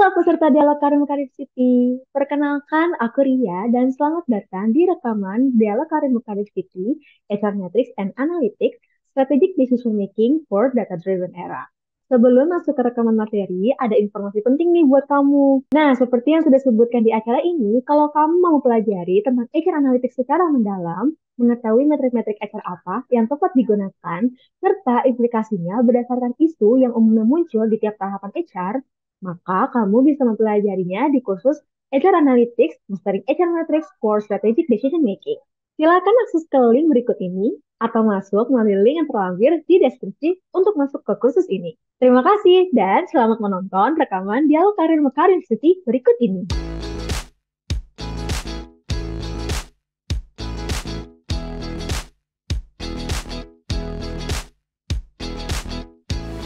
peserta Dialog Karim Karim City. Perkenalkan, aku Ria dan selamat datang di rekaman Dialog Karim Karim City, HR Matrix and Analytics, Strategic Decision Making for Data Driven Era. Sebelum masuk ke rekaman materi, ada informasi penting nih buat kamu. Nah, seperti yang sudah disebutkan di acara ini, kalau kamu mau pelajari tentang HR Analytics secara mendalam, mengetahui metrik-metrik HR apa yang tepat digunakan, serta implikasinya berdasarkan isu yang umumnya muncul di tiap tahapan HR, maka kamu bisa mempelajarinya di kursus HR Analytics Mastering HR Matrix for Strategic Decision Making. Silakan akses ke link berikut ini atau masuk melalui link yang terlampir di deskripsi untuk masuk ke kursus ini. Terima kasih dan selamat menonton rekaman Dialog Karir Mekarin City berikut ini.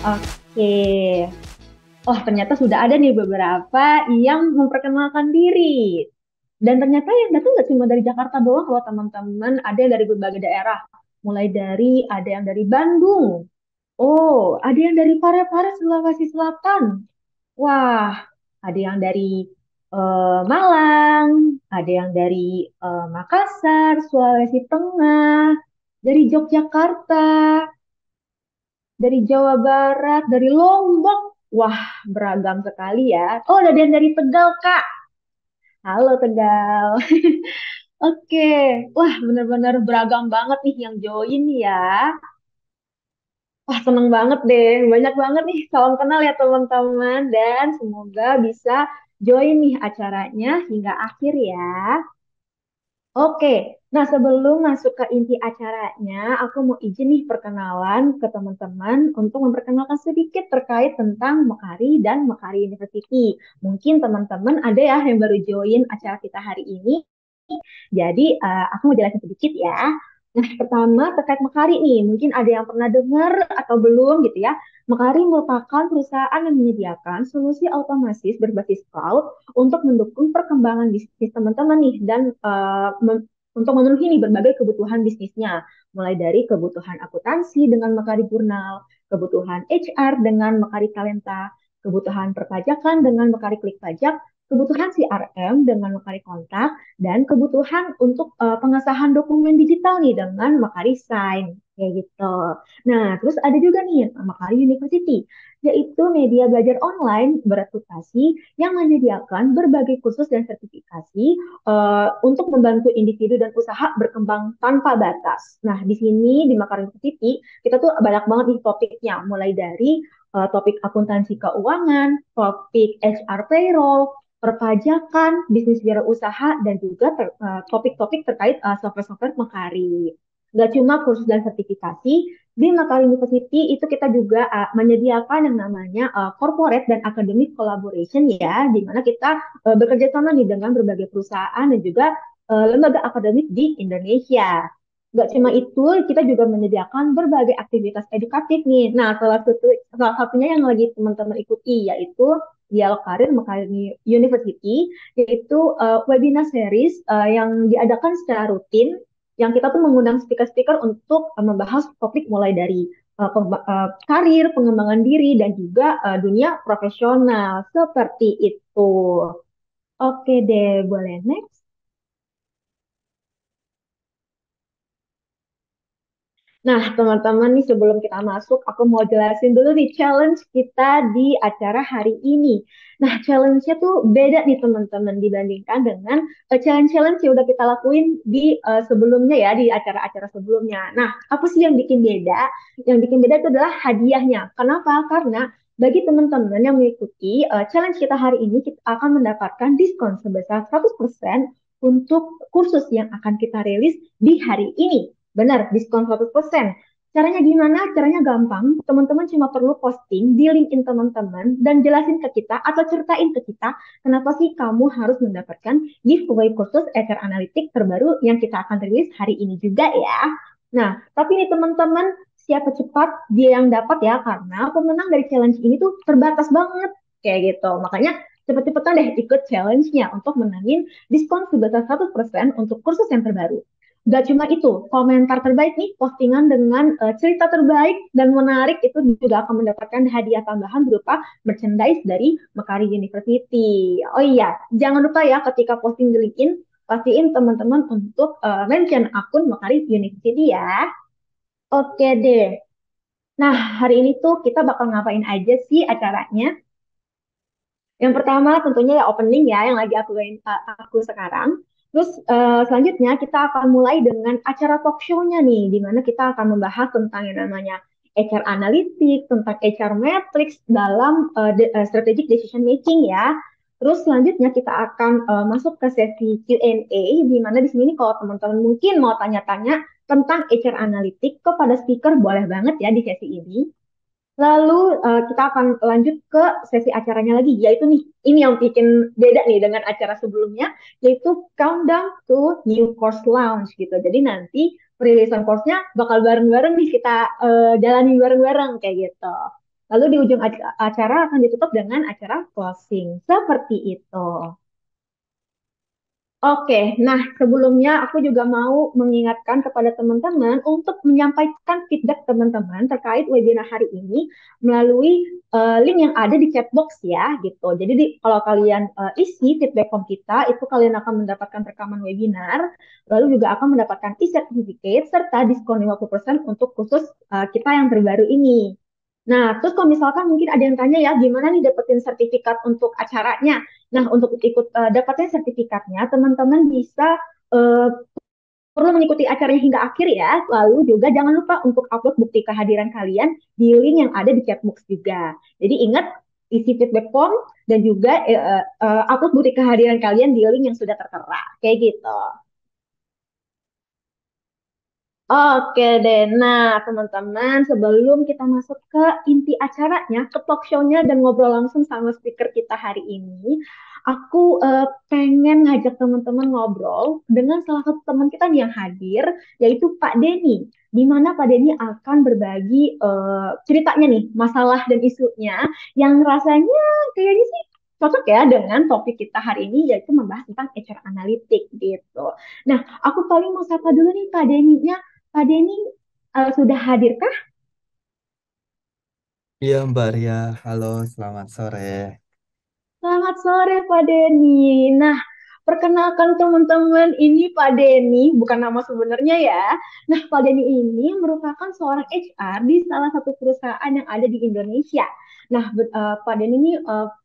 Oke. Oh, ternyata sudah ada nih beberapa yang memperkenalkan diri. Dan ternyata yang datang nggak cuma dari Jakarta doang loh teman-teman, ada yang dari berbagai daerah. Mulai dari ada yang dari Bandung. Oh, ada yang dari Parepare, Sulawesi Selatan. Wah, ada yang dari Malang, ada yang dari Makassar, Sulawesi Tengah, dari Yogyakarta, dari Jawa Barat, dari Lombok. Wah, beragam sekali ya. Oh, ada yang dari Tegal, Kak. Halo, Tegal. Oke, wah benar-benar beragam banget nih yang join ya. Wah, seneng banget deh. Banyak banget nih. Salam kenal ya teman-teman. Dan semoga bisa join nih acaranya hingga akhir ya. Oke, nah sebelum masuk ke inti acaranya, aku mau izin nih perkenalan ke teman-teman untuk memperkenalkan sedikit terkait tentang Mekari dan Mekari University. Mungkin teman-teman ada ya yang baru join acara kita hari ini. Jadi, aku mau jelasin sedikit ya. Nah, pertama terkait Mekari nih, mungkin ada yang pernah dengar atau belum gitu ya. Mekari merupakan perusahaan yang menyediakan solusi otomatis berbasis cloud untuk mendukung perkembangan bisnis teman-teman nih dan untuk memenuhi nih berbagai kebutuhan bisnisnya, mulai dari kebutuhan akuntansi dengan Mekari Jurnal, kebutuhan HR dengan Mekari Talenta, kebutuhan perpajakan dengan Mekari Klik Pajak, kebutuhan CRM dengan Mekari Kontak, dan kebutuhan untuk pengesahan dokumen digital nih dengan Makari Sign kayak gitu. Nah, terus ada juga nih Makari University, yaitu media belajar online bereputasi yang menyediakan berbagai kursus dan sertifikasi untuk membantu individu dan usaha berkembang tanpa batas. Nah, di sini di Makari University kita tuh banyak banget nih topiknya, mulai dari topik akuntansi keuangan, topik HR payroll, perpajakan, bisnis wirausaha, dan juga topik-topik terkait software-software Makari. Gak cuma kursus dan sertifikasi, di Makari University itu kita juga menyediakan yang namanya corporate dan academic collaboration ya, di mana kita bekerja sama nih dengan berbagai perusahaan dan juga lembaga akademik di Indonesia. Gak cuma itu, kita juga menyediakan berbagai aktivitas edukatif nih. Nah, salah satunya yang lagi teman-teman ikuti yaitu Dialog Karir Mekari University, yaitu webinar series yang diadakan secara rutin, yang kita tuh mengundang speaker-speaker untuk membahas topik mulai dari karir, pengembangan diri, dan juga dunia profesional. Seperti itu. Oke deh, boleh next. Nah, teman-teman nih sebelum kita masuk, aku mau jelasin dulu nih challenge kita di acara hari ini. Nah, challenge-nya tuh beda nih teman-teman dibandingkan dengan challenge-challenge yang udah kita lakuin di sebelumnya ya, di acara-acara sebelumnya. Nah, apa sih yang bikin beda? Yang bikin beda itu adalah hadiahnya. Kenapa? Karena bagi teman-teman yang mengikuti challenge kita hari ini, kita akan mendapatkan diskon sebesar 100% untuk kursus yang akan kita rilis di hari ini. Benar, diskon 100%. Caranya gimana? Caranya gampang. Teman-teman cuma perlu posting di LinkedIn teman-teman dan jelasin ke kita atau ceritain ke kita kenapa sih kamu harus mendapatkan giveaway kursus HR Analytics terbaru yang kita akan rilis hari ini juga ya. Nah, tapi nih teman-teman, siapa cepat dia yang dapat ya karena pemenang dari challenge ini tuh terbatas banget kayak gitu. Makanya cepet-cepetan deh ikut challenge-nya untuk menangin diskon sebesar 100% untuk kursus yang terbaru. Gak cuma itu, komentar terbaik nih, postingan dengan cerita terbaik dan menarik itu juga akan mendapatkan hadiah tambahan berupa merchandise dari Mekari University. Oh iya, jangan lupa ya ketika posting di LinkedIn, pastiin teman-teman untuk mention akun Mekari University ya. Oke deh. Nah, hari ini tuh kita bakal ngapain aja sih acaranya? Yang pertama tentunya ya opening ya yang lagi aku sekarang. Terus selanjutnya kita akan mulai dengan acara talk show-nya nih, di mana kita akan membahas tentang yang namanya HR Analytics, tentang HR Metrics dalam strategic decision making ya. Terus selanjutnya kita akan masuk ke sesi Q&A, di mana di sini kalau teman-teman mungkin mau tanya-tanya tentang HR Analytics kepada speaker boleh banget ya di sesi ini. Lalu kita akan lanjut ke sesi acaranya lagi, yaitu nih, ini yang bikin beda nih dengan acara sebelumnya, yaitu countdown to new course launch gitu. Jadi nanti perilisan course-nya bakal bareng-bareng nih kita jalani bareng-bareng kayak gitu. Lalu di ujung acara akan ditutup dengan acara closing. Seperti itu. Oke, nah sebelumnya aku juga mau mengingatkan kepada teman-teman untuk menyampaikan feedback teman-teman terkait webinar hari ini melalui link yang ada di chat box ya, gitu. Jadi kalau kalian isi feedback form kita, itu kalian akan mendapatkan rekaman webinar, lalu juga akan mendapatkan e-certificate serta diskon 50% untuk khusus kita yang terbaru ini. Nah, terus kalau misalkan mungkin ada yang tanya ya, gimana nih dapetin sertifikat untuk acaranya? Nah, untuk ikut dapetin sertifikatnya, teman-teman bisa uh, perlu mengikuti acaranya hingga akhir ya. Lalu juga jangan lupa untuk upload bukti kehadiran kalian di link yang ada di chatbox juga. Jadi ingat isi feedback form dan juga upload bukti kehadiran kalian di link yang sudah tertera. Kayak gitu. Oke deh, nah teman-teman sebelum kita masuk ke inti acaranya, ke talk show-nya dan ngobrol langsung sama speaker kita hari ini, aku pengen ngajak teman-teman ngobrol dengan salah satu teman kita nih yang hadir, yaitu Pak Denny. Di mana Pak Denny akan berbagi ceritanya nih, masalah dan isunya yang rasanya kayaknya sih cocok ya dengan topik kita hari ini, yaitu membahas tentang HR Analytics gitu. Nah, aku paling mau sapa dulu nih Pak Denny-nya. Pak Denny sudah hadirkah? Iya Mbak Ria, halo selamat sore. Selamat sore Pak Denny. Nah, perkenalkan teman-teman, ini Pak Denny, bukan nama sebenarnya ya. Nah, Pak Denny ini merupakan seorang HR di salah satu perusahaan yang ada di Indonesia. Nah, Pak Denny ini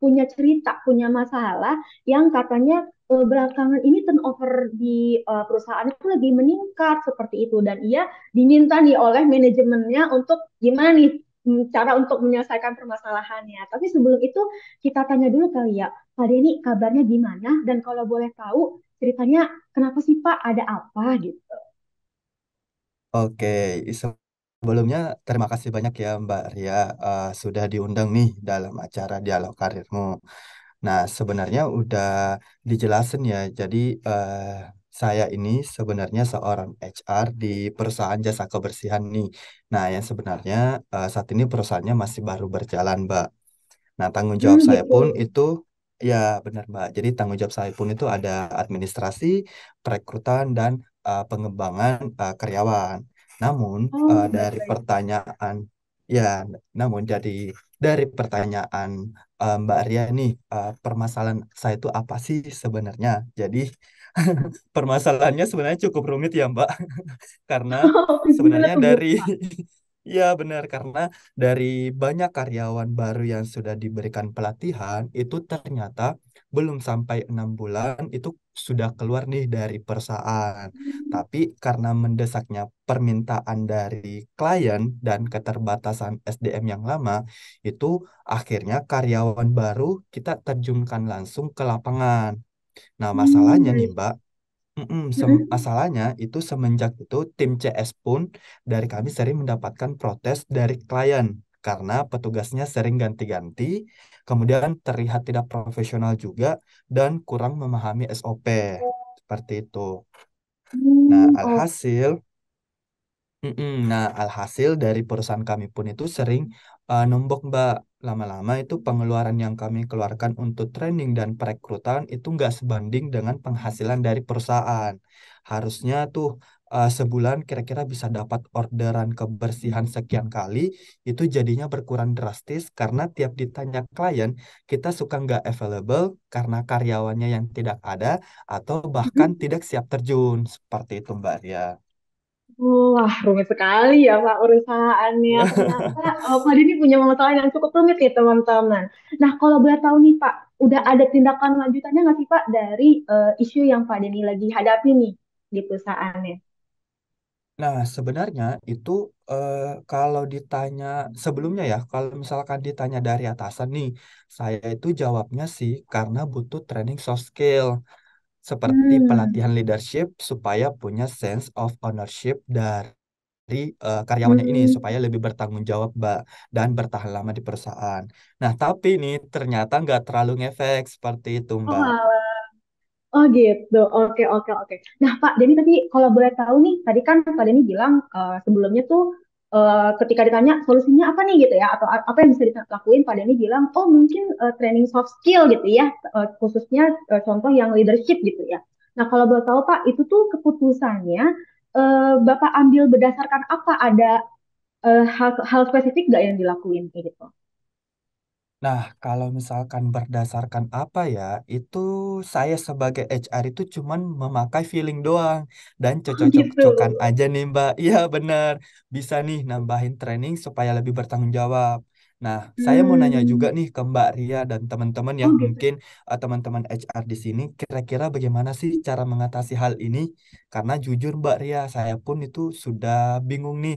punya cerita, punya masalah yang katanya belakangan ini turnover di perusahaan itu lagi meningkat seperti itu. Dan ia diminta nih oleh manajemennya untuk gimana nih cara untuk menyelesaikan permasalahannya. Tapi sebelum itu kita tanya dulu kali ya, Pak Denny kabarnya gimana? Dan kalau boleh tahu ceritanya kenapa sih Pak ada apa gitu? Oke, sebelumnya terima kasih banyak ya Mbak Ria sudah diundang nih dalam acara Dialog Karirmu. Nah, sebenarnya udah dijelasin ya, jadi eh, saya ini sebenarnya seorang HR di perusahaan jasa kebersihan nih. Nah, yang sebenarnya saat ini perusahaannya masih baru berjalan, Mbak. Nah, tanggung jawab saya Gitu. pun itu ya benar Mbak. Jadi tanggung jawab saya pun itu ada administrasi, perekrutan dan pengembangan karyawan. Namun Oh, dari baik-baik. pertanyaan ya, namun dari pertanyaan Mbak Ria nih permasalahan saya itu apa sih sebenarnya? Jadi permasalahannya sebenarnya cukup rumit ya Mbak. Karena Gimana sebenarnya tuh Bu? dari ya benar karena dari banyak karyawan baru yang sudah diberikan pelatihan itu ternyata belum sampai 6 bulan itu sudah keluar nih dari perusahaan. Tapi karena mendesaknya permintaan dari klien dan keterbatasan SDM yang lama, itu akhirnya karyawan baru kita terjunkan langsung ke lapangan. Nah, masalahnya nih, Baik. Mbak, Mm-mm. masalahnya itu semenjak itu tim CS pun dari kami sering mendapatkan protes dari klien karena petugasnya sering ganti-ganti, kemudian terlihat tidak profesional juga dan kurang memahami SOP. Seperti itu. Nah, Oh. Nah, alhasil dari perusahaan kami pun itu sering nombok Mbak. Lama-lama itu pengeluaran yang kami keluarkan untuk training dan perekrutan itu nggak sebanding dengan penghasilan dari perusahaan. Harusnya tuh sebulan kira-kira bisa dapat orderan kebersihan sekian kali, itu jadinya berkurang drastis karena tiap ditanya klien, kita suka nggak available karena karyawannya yang tidak ada atau bahkan Mhm. tidak siap terjun. Seperti itu, Mbak Ria. Wah, rumit sekali ya Pak perusahaannya. Ternyata Pak Denny punya masalah yang cukup rumit nih teman-teman. Nah, kalau boleh tahu nih Pak, udah ada tindakan lanjutannya nggak sih Pak dari isu yang Pak Denny lagi hadapi nih di perusahaannya? Nah, sebenarnya itu kalau ditanya sebelumnya ya, kalau misalkan ditanya dari atasan nih, saya itu jawabnya sih karena butuh training soft skill seperti Hmm, pelatihan leadership supaya punya sense of ownership dari karyawannya ini hmm, supaya lebih bertanggung jawab, Mbak, dan bertahan lama di perusahaan. Nah, tapi nih ternyata nggak terlalu ngefek seperti itu, oh, Mbak. oh gitu, oke oke oke. Nah Pak Denny tapi kalau boleh tahu nih, tadi kan Pak Denny bilang sebelumnya tuh ketika ditanya solusinya apa nih gitu ya, atau apa yang bisa dilakuin, Pak Denny bilang, oh mungkin training soft skill gitu ya, khususnya contoh yang leadership gitu ya. Nah kalau boleh tahu Pak, itu tuh keputusannya Bapak ambil berdasarkan apa? Ada hal spesifik nggak yang dilakuin kayak gitu? Nah, kalau misalkan berdasarkan apa ya, itu saya sebagai HR itu cuman memakai feeling doang dan Oh gitu. cocok-cocokan aja nih Mbak. Iya bener, bisa nih nambahin training supaya lebih bertanggung jawab. Nah, saya mau nanya juga Hmm, nih ke Mbak Ria dan teman-teman ya, oh gitu. mungkin teman-teman HR di sini, kira-kira bagaimana sih cara mengatasi hal ini? Karena jujur Mbak Ria, saya pun itu sudah bingung nih.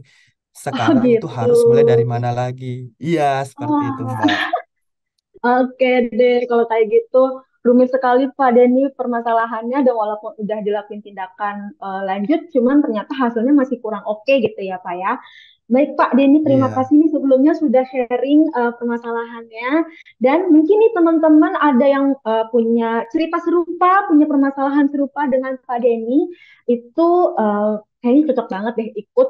Oh Sekarang itu gitu. harus mulai dari mana lagi? Iya, seperti itu Oh, Mbak. oke deh, kalau kayak gitu rumit sekali Pak Denny permasalahannya dan walaupun udah dilakuin tindakan lanjut, cuman ternyata hasilnya masih kurang oke gitu ya Pak ya. Baik Pak Denny, terima Iya. kasih nih sebelumnya sudah sharing permasalahannya. Dan mungkin nih teman-teman ada yang punya cerita serupa, punya permasalahan serupa dengan Pak Denny, itu kayaknya cocok banget deh ikut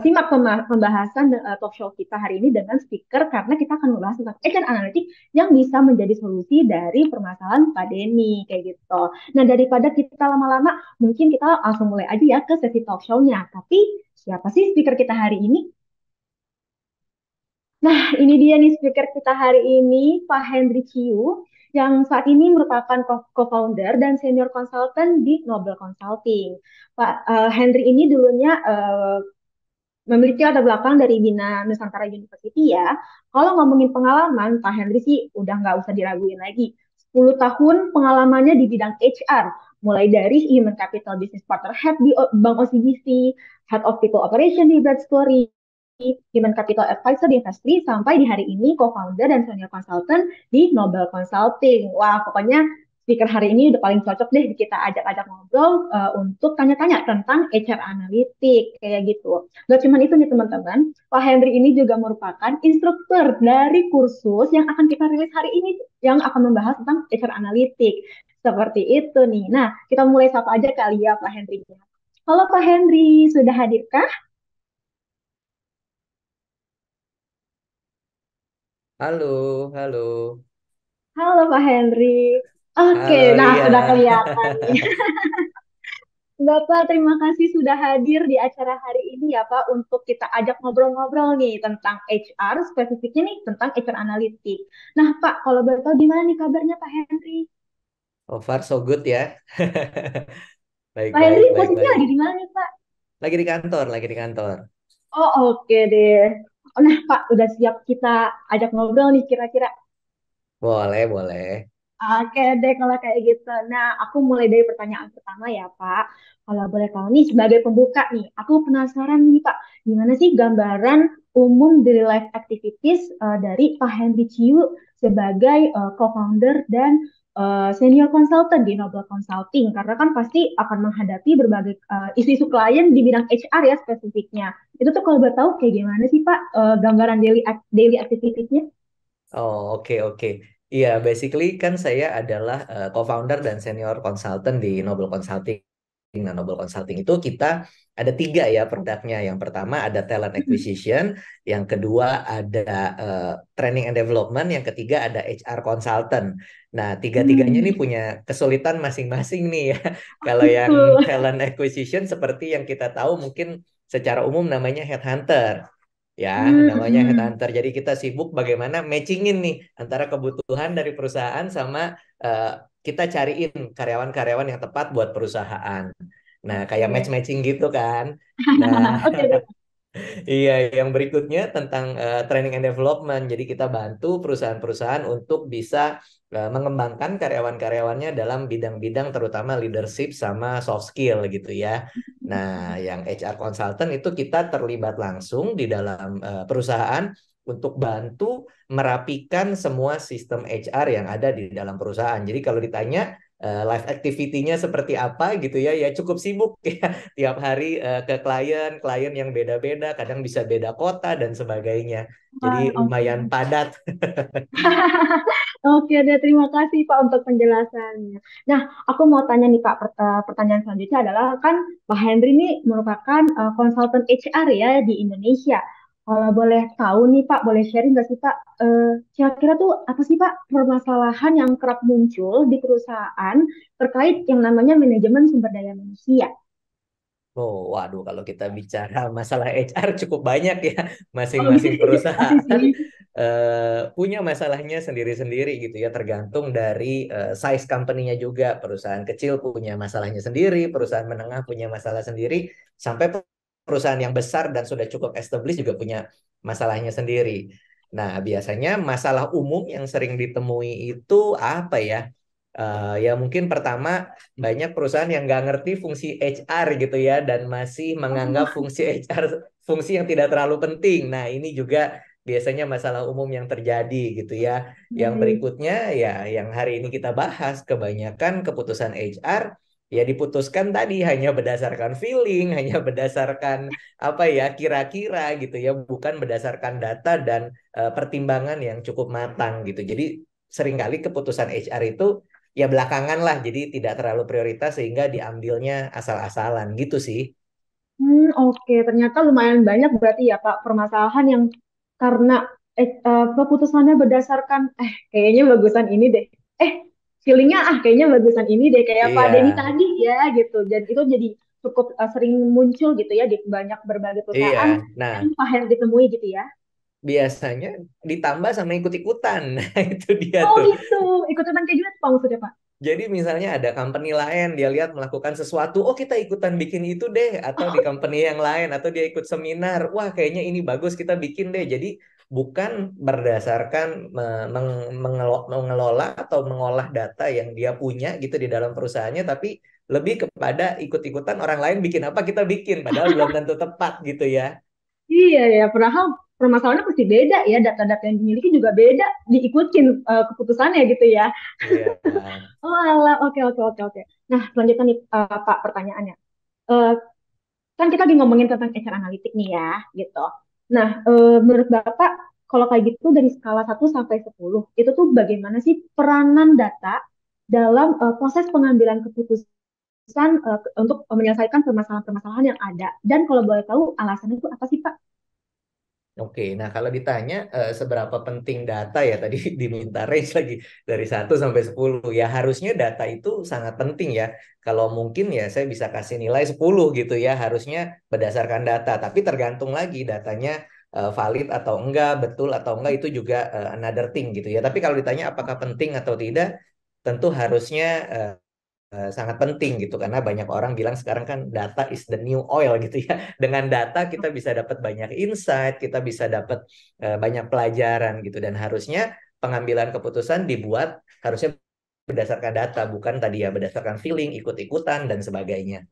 simak pembahasan talk show kita hari ini dengan speaker karena kita akan membahas tentang HR analytics yang bisa menjadi solusi dari permasalahan Pak Denny kayak gitu. Nah daripada kita lama-lama, mungkin kita langsung mulai aja ya ke sesi talk show-nya. Tapi siapa sih speaker kita hari ini? Nah, ini dia nih speaker kita hari ini, Pak Henry Chiu, yang saat ini merupakan co-founder dan senior consultant di Nobel Consulting. Pak Henry ini dulunya memiliki latar belakang dari Bina Nusantara University ya. Kalau ngomongin pengalaman, Pak Henry sih udah nggak usah diraguin lagi. 10 tahun pengalamannya di bidang HR, mulai dari Human Capital Business Partner Head di Bank OCBC, Head of People Operation di Bread Story, Human Capital Advisor di Investri, sampai di hari ini co-founder dan senior consultant di Nobel Consulting. Wah, pokoknya speaker hari ini udah paling cocok deh kita ajak-ajak ngobrol untuk tanya-tanya tentang HR Analytics kayak gitu. Gak cuma itu nih teman-teman, Pak Henry ini juga merupakan instruktur dari kursus yang akan kita rilis hari ini yang akan membahas tentang HR Analytics. Seperti itu nih. Nah, kita mulai sapa aja kali ya Pak Henry. Halo Pak Henry, sudah hadirkah? Halo, halo, Halo Pak Henry. Oke, halo, nah iya. sudah kelihatan nih. Bapak, terima kasih sudah hadir di acara hari ini ya Pak untuk kita ajak ngobrol-ngobrol nih tentang HR, spesifiknya nih tentang HR Analytics. Nah Pak, kalau boleh tahu gimana nih kabarnya Pak Henry? So far so good ya. Baik, Pak baik, Henry baik, posisinya baik. lagi di mana nih Pak? Lagi di kantor, lagi di kantor. Oh oke deh. Nah Pak, udah siap kita ajak ngobrol nih kira-kira. Boleh, boleh. Oke deh kalau kayak gitu. Nah, aku mulai dari pertanyaan pertama ya, Pak. Kalau boleh tahu nih, sebagai pembuka nih, aku penasaran nih, Pak. Gimana sih gambaran umum daily life activities dari Pak Henry Ciu sebagai co-founder dan senior consultant di Noble Consulting? Karena kan pasti akan menghadapi berbagai isu-isu klien di bidang HR ya spesifiknya. Itu tuh kalau boleh tahu kayak gimana sih, Pak, gambaran daily activitiesnya? Oh, oke, oke. Iya, basically kan saya adalah co-founder dan senior consultant di Noble Consulting. Nah, Noble Consulting itu kita ada 3 ya produknya. Yang pertama ada talent acquisition, yang kedua ada training and development, yang ketiga ada HR consultant. Nah, tiga-tiganya Hmm, nih punya kesulitan masing-masing nih ya. Kalau yang gitu. talent acquisition seperti yang kita tahu mungkin secara umum namanya headhunter. Ya, namanya Hmm. headhunter. Jadi kita sibuk bagaimana matchingin nih antara kebutuhan dari perusahaan sama eh, kita cariin karyawan-karyawan yang tepat buat perusahaan. Nah, kayak Oke. match-matching gitu kan. Nah, Oke, oke. iya, yang berikutnya tentang training and development. Jadi kita bantu perusahaan-perusahaan untuk bisa mengembangkan karyawan-karyawannya dalam bidang-bidang terutama leadership sama soft skill gitu ya. Nah, yang HR consultant itu kita terlibat langsung di dalam perusahaan untuk bantu merapikan semua sistem HR yang ada di dalam perusahaan. Jadi kalau ditanya life activity-nya seperti apa gitu ya, ya cukup sibuk ya tiap hari ke klien yang beda-beda, kadang bisa beda kota dan sebagainya. Jadi Wah, oke. lumayan padat. Oke deh, terima kasih Pak untuk penjelasannya. Nah, aku mau tanya nih Pak, pertanyaan selanjutnya adalah kan Pak Henry ini merupakan konsultan HR ya di Indonesia. Kalau boleh tahu nih Pak, boleh sharing nggak sih Pak, kira-kira tuh apa sih Pak permasalahan yang kerap muncul di perusahaan terkait yang namanya manajemen sumber daya manusia? Oh, waduh, kalau kita bicara masalah HR cukup banyak ya. Oh, Masing-masing iya, pasti perusahaan sih. punya masalahnya sendiri-sendiri gitu ya, tergantung dari size company-nya juga. Perusahaan kecil punya masalahnya sendiri, perusahaan menengah punya masalah sendiri, sampai perusahaan yang besar dan sudah cukup established juga punya masalahnya sendiri. Nah, biasanya masalah umum yang sering ditemui itu apa ya? Ya mungkin pertama banyak perusahaan yang nggak ngerti fungsi HR gitu ya dan masih menganggap Oh, fungsi HR fungsi yang tidak terlalu penting. Nah, ini juga biasanya masalah umum yang terjadi gitu ya. Yang baik. berikutnya ya yang hari ini kita bahas kebanyakan keputusan HR ya diputuskan tadi hanya berdasarkan feeling, hanya berdasarkan apa ya kira-kira gitu ya, bukan berdasarkan data dan pertimbangan yang cukup matang gitu. Jadi seringkali keputusan HR itu ya belakangan lah, jadi tidak terlalu prioritas sehingga diambilnya asal-asalan gitu sih. Oke, ternyata lumayan banyak berarti ya Pak permasalahan yang karena keputusannya berdasarkan kayaknya bagusan ini deh. Eh feelingnya kayaknya bagusan ini deh kayak Pak Iya, Denny tadi ya gitu. Dan itu jadi cukup sering muncul gitu ya di banyak berbagai iya. perusahaan Nah, yang Pak Hen ditemui gitu ya. biasanya ditambah sama ikut-ikutan. Nah, itu dia Oh tuh. gitu, ikutan kayak gimana Pak maksudnya Pak? Jadi misalnya ada company lain, dia lihat melakukan sesuatu, oh kita ikutan bikin itu deh, atau di company yang lain, atau dia ikut seminar, wah kayaknya ini bagus kita bikin deh. Jadi bukan berdasarkan mengelola atau mengolah data yang dia punya gitu di dalam perusahaannya, tapi lebih kepada ikut-ikutan orang lain bikin apa kita bikin, padahal belum tentu tepat gitu ya. Iya ya, padahal permasalahannya pasti beda ya, data-data yang dimiliki juga beda, diikutin keputusannya gitu ya. Iya. Oh alah, oke oke oke oke. Nah, selanjutnya nih Pak pertanyaannya. Eh, kan kita lagi ngomongin tentang HR analitik nih ya, gitu. Nah, menurut Bapak, kalau kayak gitu dari skala 1 sampai 10, itu tuh bagaimana sih peranan data dalam proses pengambilan keputusan untuk menyelesaikan permasalahan-permasalahan yang ada? Dan kalau boleh tahu alasannya itu apa sih, Pak? Oke, nah kalau ditanya seberapa penting data ya tadi diminta range lagi dari 1 sampai 10 ya harusnya data itu sangat penting ya. Kalau mungkin ya saya bisa kasih nilai 10 gitu ya harusnya berdasarkan data. Tapi tergantung lagi datanya valid atau enggak, betul atau enggak itu juga another thing gitu ya. Tapi kalau ditanya apakah penting atau tidak, tentu harusnya sangat penting gitu karena banyak orang bilang sekarang kan data is the new oil gitu ya. Dengan data kita bisa dapat banyak insight, kita bisa dapat banyak pelajaran gitu dan harusnya pengambilan keputusan dibuat harusnya berdasarkan data bukan tadi ya berdasarkan feeling, ikut-ikutan dan sebagainya.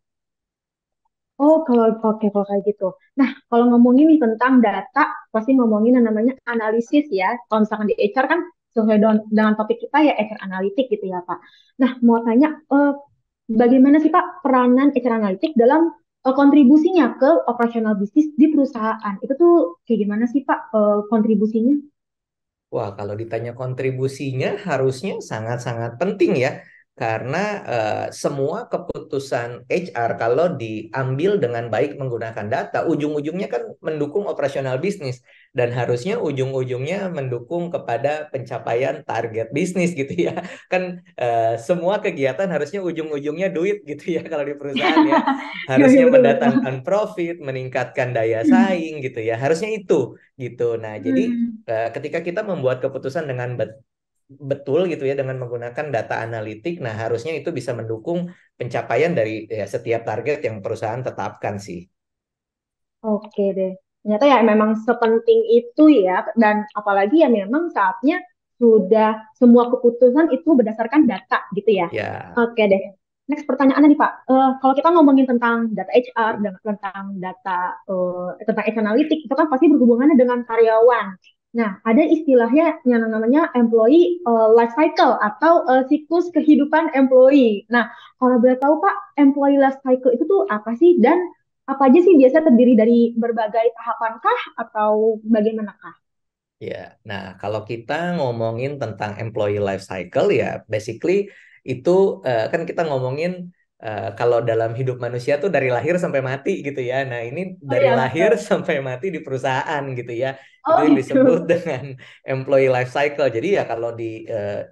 Oh, kalau oke kalau kayak gitu. Nah, kalau ngomongin nih tentang data, pasti ngomongin yang namanya analisis ya. Kalau misalkan di HR kan sesuai dengan topik kita ya HR analitik gitu ya, Pak. Nah, mau tanya bagaimana sih Pak peranan HR analitik dalam kontribusinya ke operasional bisnis di perusahaan? Itu tuh kayak gimana sih Pak kontribusinya? Wah, kalau ditanya kontribusinya harusnya sangat-sangat penting ya. karena semua keputusan HR kalau diambil dengan baik menggunakan data, ujung-ujungnya kan mendukung operasional bisnis dan harusnya ujung-ujungnya mendukung kepada pencapaian target bisnis gitu ya. Kan semua kegiatan harusnya ujung-ujungnya duit gitu ya kalau di perusahaan ya. Iya, iya, Harusnya betul betul. mendatangkan profit, meningkatkan daya saing gitu ya. Harusnya itu gitu. Nah, jadi Hmm. ketika kita membuat keputusan dengan betul gitu ya dengan menggunakan data analitik, nah harusnya itu bisa mendukung pencapaian dari ya, setiap target yang perusahaan tetapkan sih. Oke deh. Ternyata ya memang sepenting itu ya, dan apalagi ya memang saatnya sudah semua keputusan itu berdasarkan data gitu ya. Ya, Oke deh. Next pertanyaannya nih Pak. Kalau kita ngomongin tentang data HR dan tentang data tentang H analytics itu kan pasti berhubungannya dengan karyawan. Nah, ada istilahnya yang namanya employee life cycle atau siklus kehidupan employee. Nah, kalau boleh tahu Pak, employee life cycle itu tuh apa sih dan apa aja sih biasa terdiri dari berbagai tahapan kah atau bagaimanakah? ya. Nah, kalau kita ngomongin tentang employee life cycle ya, basically itu kan kita ngomongin kalau dalam hidup manusia tuh dari lahir sampai mati gitu ya. Nah, ini Oh dari iya, lahir betul. sampai mati di perusahaan gitu ya. Itu Oh yang disebut gitu. dengan employee life cycle. Jadi ya kalau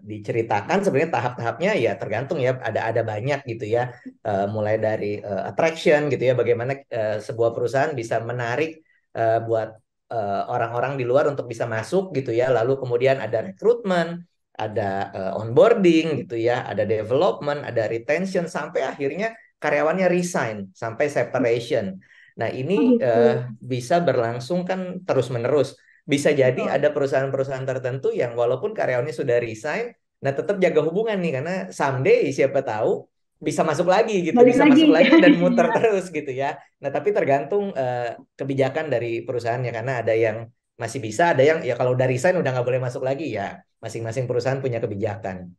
diceritakan sebenarnya tahap-tahapnya ya tergantung ya. Ada banyak gitu ya. Mulai dari attraction gitu ya, bagaimana sebuah perusahaan bisa menarik buat orang-orang di luar untuk bisa masuk gitu ya. Lalu kemudian ada rekrutmen, ada onboarding gitu ya, ada development, ada retention sampai akhirnya karyawannya resign sampai separation. Nah, ini Oh gitu. bisa berlangsung kan terus-menerus. Bisa jadi Betul. ada perusahaan-perusahaan tertentu yang walaupun karyawannya sudah resign, nah tetap jaga hubungan nih karena someday siapa tahu bisa masuk lagi gitu, Balik bisa lagi. masuk lagi dan muter Iya. terus gitu ya. Nah, tapi tergantung kebijakan dari perusahaannya karena ada yang masih bisa, ada yang ya kalau udah resign udah nggak boleh masuk lagi ya. Masing-masing perusahaan punya kebijakan.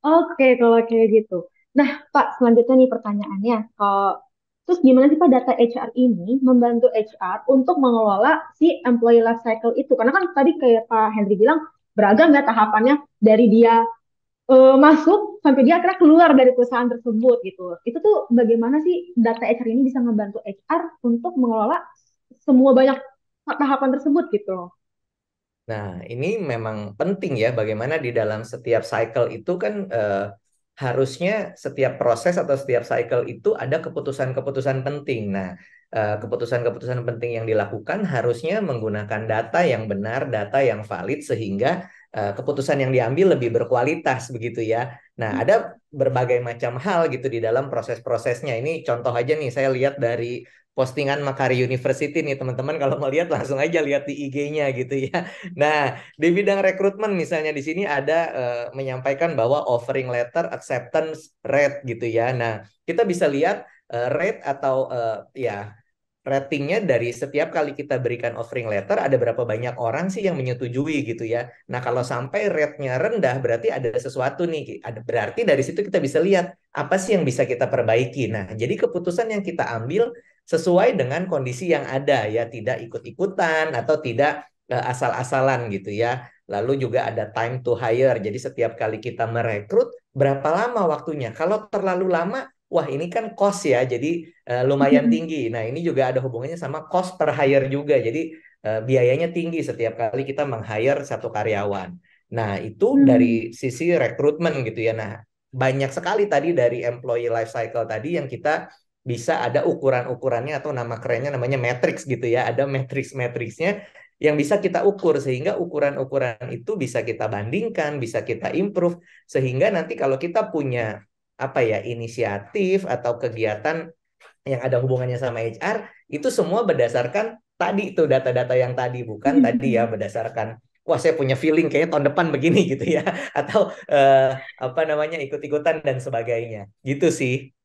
Oke, kalau kayak gitu. Nah, Pak, selanjutnya nih pertanyaannya. Terus gimana sih Pak data HR ini membantu HR untuk mengelola si employee life cycle itu? Karena kan tadi kayak Pak Henry bilang beragam ya tahapannya dari dia masuk sampai dia akhirnya keluar dari perusahaan tersebut gitu. Itu tuh bagaimana sih data HR ini bisa membantu HR untuk mengelola semua banyak tahapan tersebut gitu loh. Nah, ini memang penting ya bagaimana di dalam setiap cycle itu kan harusnya setiap proses atau setiap cycle itu ada keputusan-keputusan penting. Nah, keputusan-keputusan penting yang dilakukan harusnya menggunakan data yang benar, data yang valid sehingga keputusan yang diambil lebih berkualitas begitu ya. Nah, ada berbagai macam hal gitu di dalam proses-prosesnya. Ini contoh aja nih saya lihat dari postingan Makari University nih teman-teman kalau mau lihat langsung aja lihat di IG-nya gitu ya. Nah, di bidang rekrutmen misalnya di sini ada menyampaikan bahwa offering letter acceptance rate gitu ya. Nah, kita bisa lihat rate atau ya ratingnya dari setiap kali kita berikan offering letter ada berapa banyak orang sih yang menyetujui gitu ya. Nah, kalau sampai rate-nya rendah berarti ada sesuatu nih. Ada berarti dari situ kita bisa lihat apa sih yang bisa kita perbaiki. Nah, jadi keputusan yang kita ambil sesuai dengan kondisi yang ada ya, tidak ikut-ikutan atau tidak asal-asalan gitu ya. Lalu juga ada time to hire. Jadi setiap kali kita merekrut berapa lama waktunya? Kalau terlalu lama, wah ini kan cost ya. Jadi lumayan tinggi. Nah, ini juga ada hubungannya sama cost per hire juga. Jadi biayanya tinggi setiap kali kita meng-hire satu karyawan. Nah, itu dari Hmm. sisi rekrutmen gitu ya. Nah, banyak sekali tadi dari employee life cycle tadi yang kita bisa ada ukuran-ukurannya atau nama kerennya namanya matrix gitu ya. Ada matrix-matrixnya yang bisa kita ukur sehingga ukuran-ukuran itu bisa kita bandingkan, bisa kita improve sehingga nanti kalau kita punya apa ya inisiatif atau kegiatan yang ada hubungannya sama HR itu semua berdasarkan tadi tuh data-data yang tadi bukan tadi ya berdasarkan wah saya punya feeling kayaknya tahun depan begini gitu ya atau apa namanya ikut-ikutan dan sebagainya gitu sih.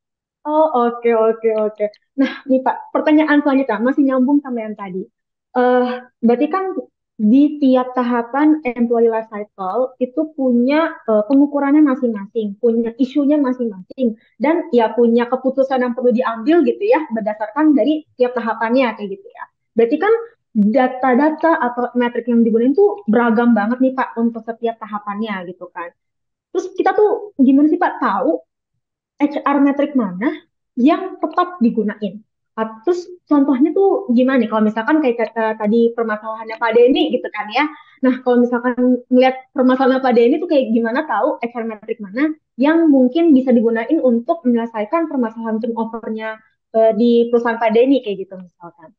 Oh, oke, oke, oke. Nah, nih Pak, pertanyaan selanjutnya masih nyambung sama yang tadi. Eh, Berarti kan di tiap tahapan employee life cycle itu punya pengukurannya masing-masing, punya isunya masing-masing, dan ya punya keputusan yang perlu diambil gitu ya, berdasarkan dari tiap tahapannya kayak gitu ya. Berarti kan data-data atau metrik yang digunakan itu beragam banget nih Pak untuk setiap tahapannya gitu kan. Terus kita tuh gimana sih Pak tahu HR metrik mana yang tetap digunain? Terus contohnya tuh gimana nih? Kalau misalkan kayak kata tadi permasalahannya Pak Denny gitu kan ya. Nah, kalau misalkan ngeliat permasalahan Pak Denny tuh kayak gimana tahu HR metrik mana yang mungkin bisa digunain untuk menyelesaikan permasalahan turnover-nya di perusahaan Pak Denny kayak gitu misalkan.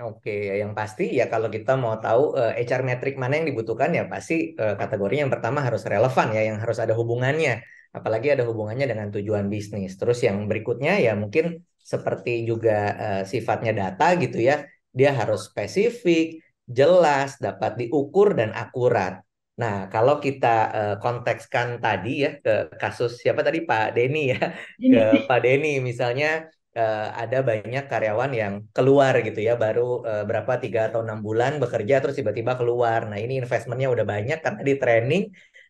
Oke, ya yang pasti ya kalau kita mau tahu HR metrik mana yang dibutuhkan ya pasti kategorinya yang pertama harus relevan ya, yang harus ada hubungannya, apalagi ada hubungannya dengan tujuan bisnis. Terus yang berikutnya ya mungkin seperti juga sifatnya data gitu ya, dia harus spesifik, jelas, dapat diukur dan akurat. Nah, kalau kita kontekskan tadi ya ke kasus siapa tadi Pak Denny ya, ke Ini. Pak Denny misalnya ada banyak karyawan yang keluar gitu ya baru berapa 3 atau 6 bulan bekerja terus tiba-tiba keluar. Nah ini investmentnya udah banyak karena di training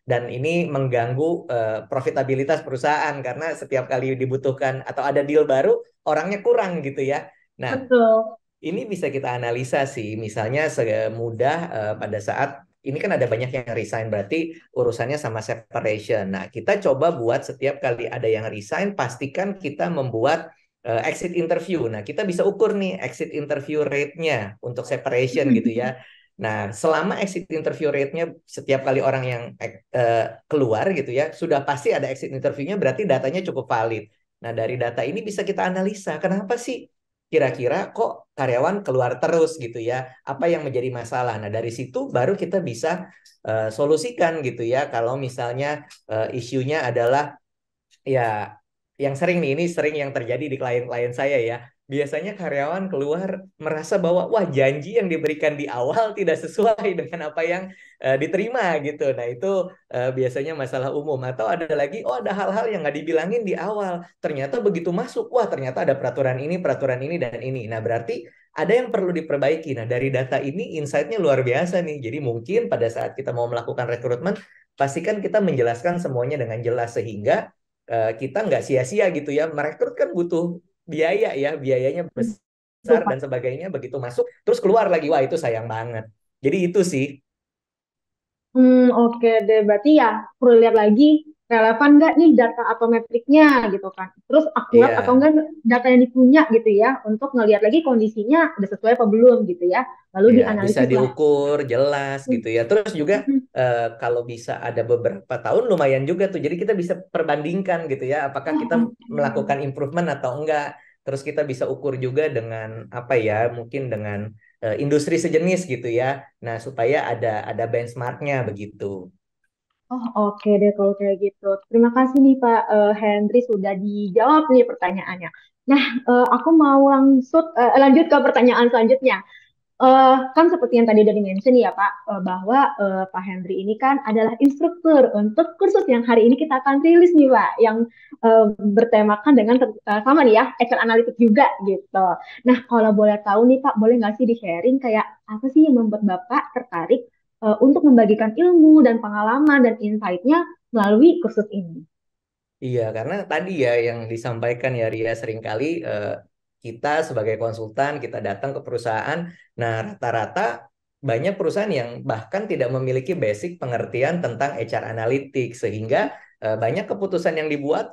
dan ini mengganggu profitabilitas perusahaan karena setiap kali dibutuhkan atau ada deal baru orangnya kurang gitu ya. Nah Betul. ini bisa kita analisa sih, misalnya semudah pada saat ini kan ada banyak yang resign, berarti urusannya sama separation. Nah, kita coba buat setiap kali ada yang resign, pastikan kita membuat exit interview. Nah, kita bisa ukur nih exit interview rate-nya untuk separation gitu ya. Nah, selama exit interview rate-nya setiap kali orang yang keluar gitu ya, sudah pasti ada exit interview-nya, berarti datanya cukup valid. Nah, dari data ini bisa kita analisa, kenapa sih kira-kira kok karyawan keluar terus gitu ya? Apa yang menjadi masalah? Nah, dari situ baru kita bisa solusikan gitu ya. Kalau misalnya isunya adalah ya yang sering nih, ini sering yang terjadi di klien-klien saya ya. Biasanya karyawan keluar merasa bahwa wah janji yang diberikan di awal tidak sesuai dengan apa yang diterima gitu. Nah itu biasanya masalah umum. Atau ada lagi, oh ada hal-hal yang nggak dibilangin di awal. Ternyata begitu masuk, wah ternyata ada peraturan ini dan ini. Nah berarti ada yang perlu diperbaiki. Nah dari data ini insight-nya luar biasa nih. Jadi mungkin pada saat kita mau melakukan rekrutmen, pastikan kita menjelaskan semuanya dengan jelas sehingga kita nggak sia-sia gitu ya. Merekrut kan butuh biaya ya, biayanya Betul, besar dan Pak. sebagainya. Begitu masuk, terus keluar lagi, wah itu sayang banget. Jadi itu sih, Oke deh. Berarti ya perlu lihat lagi relevan nggak nih data atau metriknya gitu kan. Terus akurat atau iya. enggak data yang dipunya gitu ya untuk ngelihat lagi kondisinya udah sesuai apa belum gitu ya. Lalu Ya, bisa dianalisis lah. diukur jelas gitu ya. Terus juga Mm-mm. kalau bisa ada beberapa tahun lumayan juga tuh. Jadi kita bisa perbandingkan gitu ya, apakah Oh, kita oke. melakukan improvement atau enggak. Terus kita bisa ukur juga dengan apa ya, mungkin dengan industri sejenis gitu ya. Nah, supaya ada benchmarknya begitu. Oh, oke deh kalau kayak gitu. Terima kasih nih Pak Henry sudah dijawab nih pertanyaannya. Nah, aku mau lanjut ke pertanyaan selanjutnya. Kan seperti yang tadi udah di-mention ya Pak, bahwa Pak Henry ini kan adalah instruktur untuk kursus yang hari ini kita akan rilis nih Pak, yang bertemakan dengan sama nih ya, Excel Analytics juga gitu. Nah, kalau boleh tahu nih Pak, boleh nggak sih di-sharing kayak apa sih yang membuat Bapak tertarik untuk membagikan ilmu dan pengalaman dan insight-nya melalui kursus ini? Iya, karena tadi ya yang disampaikan ya Ria seringkali kita sebagai konsultan kita datang ke perusahaan, nah rata-rata banyak perusahaan yang bahkan tidak memiliki basic pengertian tentang HR Analytics sehingga banyak keputusan yang dibuat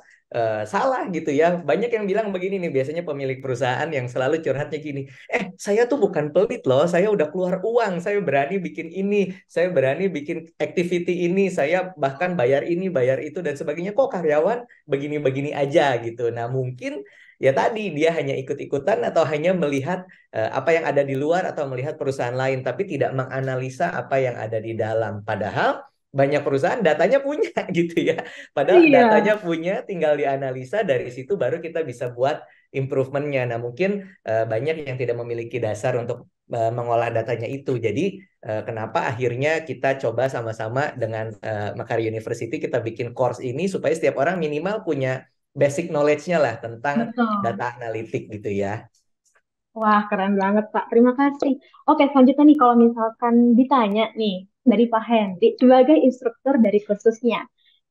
salah gitu ya. Banyak yang bilang begini nih biasanya pemilik perusahaan yang selalu curhatnya gini, saya tuh bukan pelit loh, saya udah keluar uang, saya berani bikin ini, saya berani bikin activity ini, saya bahkan bayar ini, bayar itu dan sebagainya. Kok karyawan begini-begini aja gitu. Nah, mungkin ya tadi dia hanya ikut-ikutan atau hanya melihat apa yang ada di luar atau melihat perusahaan lain, tapi tidak menganalisa apa yang ada di dalam. Padahal banyak perusahaan datanya punya gitu ya. Padahal Iya, datanya punya, tinggal dianalisa dari situ baru kita bisa buat improvementnya. Nah, mungkin banyak yang tidak memiliki dasar untuk mengolah datanya itu. Jadi kenapa akhirnya kita coba sama-sama dengan Makari University kita bikin course ini supaya setiap orang minimal punya basic knowledge-nya lah tentang betul. data analitik gitu ya. Wah, keren banget, Pak. Terima kasih. Oke, selanjutnya nih, kalau misalkan ditanya nih, dari Pak Henry, sebagai instruktur dari kursusnya,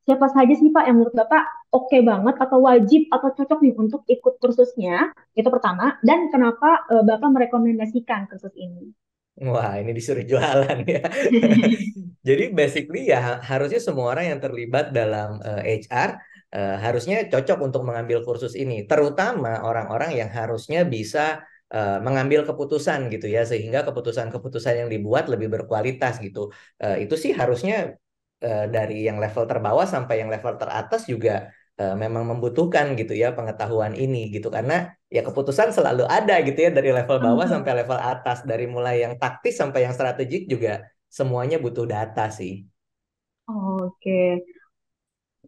siapa saja sih, Pak, yang menurut Bapak oke banget atau wajib atau cocok nih untuk ikut kursusnya? Itu pertama. Dan kenapa Bapak merekomendasikan kursus ini? Wah, ini disuruh jualan ya. Jadi basically ya harusnya semua orang yang terlibat dalam HR harusnya cocok untuk mengambil kursus ini, terutama orang-orang yang harusnya bisa mengambil keputusan gitu ya, sehingga keputusan-keputusan yang dibuat lebih berkualitas gitu. Itu sih harusnya dari yang level terbawah sampai yang level teratas juga memang membutuhkan gitu ya pengetahuan ini gitu, karena ya keputusan selalu ada gitu ya dari level bawah sampai level atas, dari mulai yang taktis sampai yang strategik juga semuanya butuh data sih. Oke,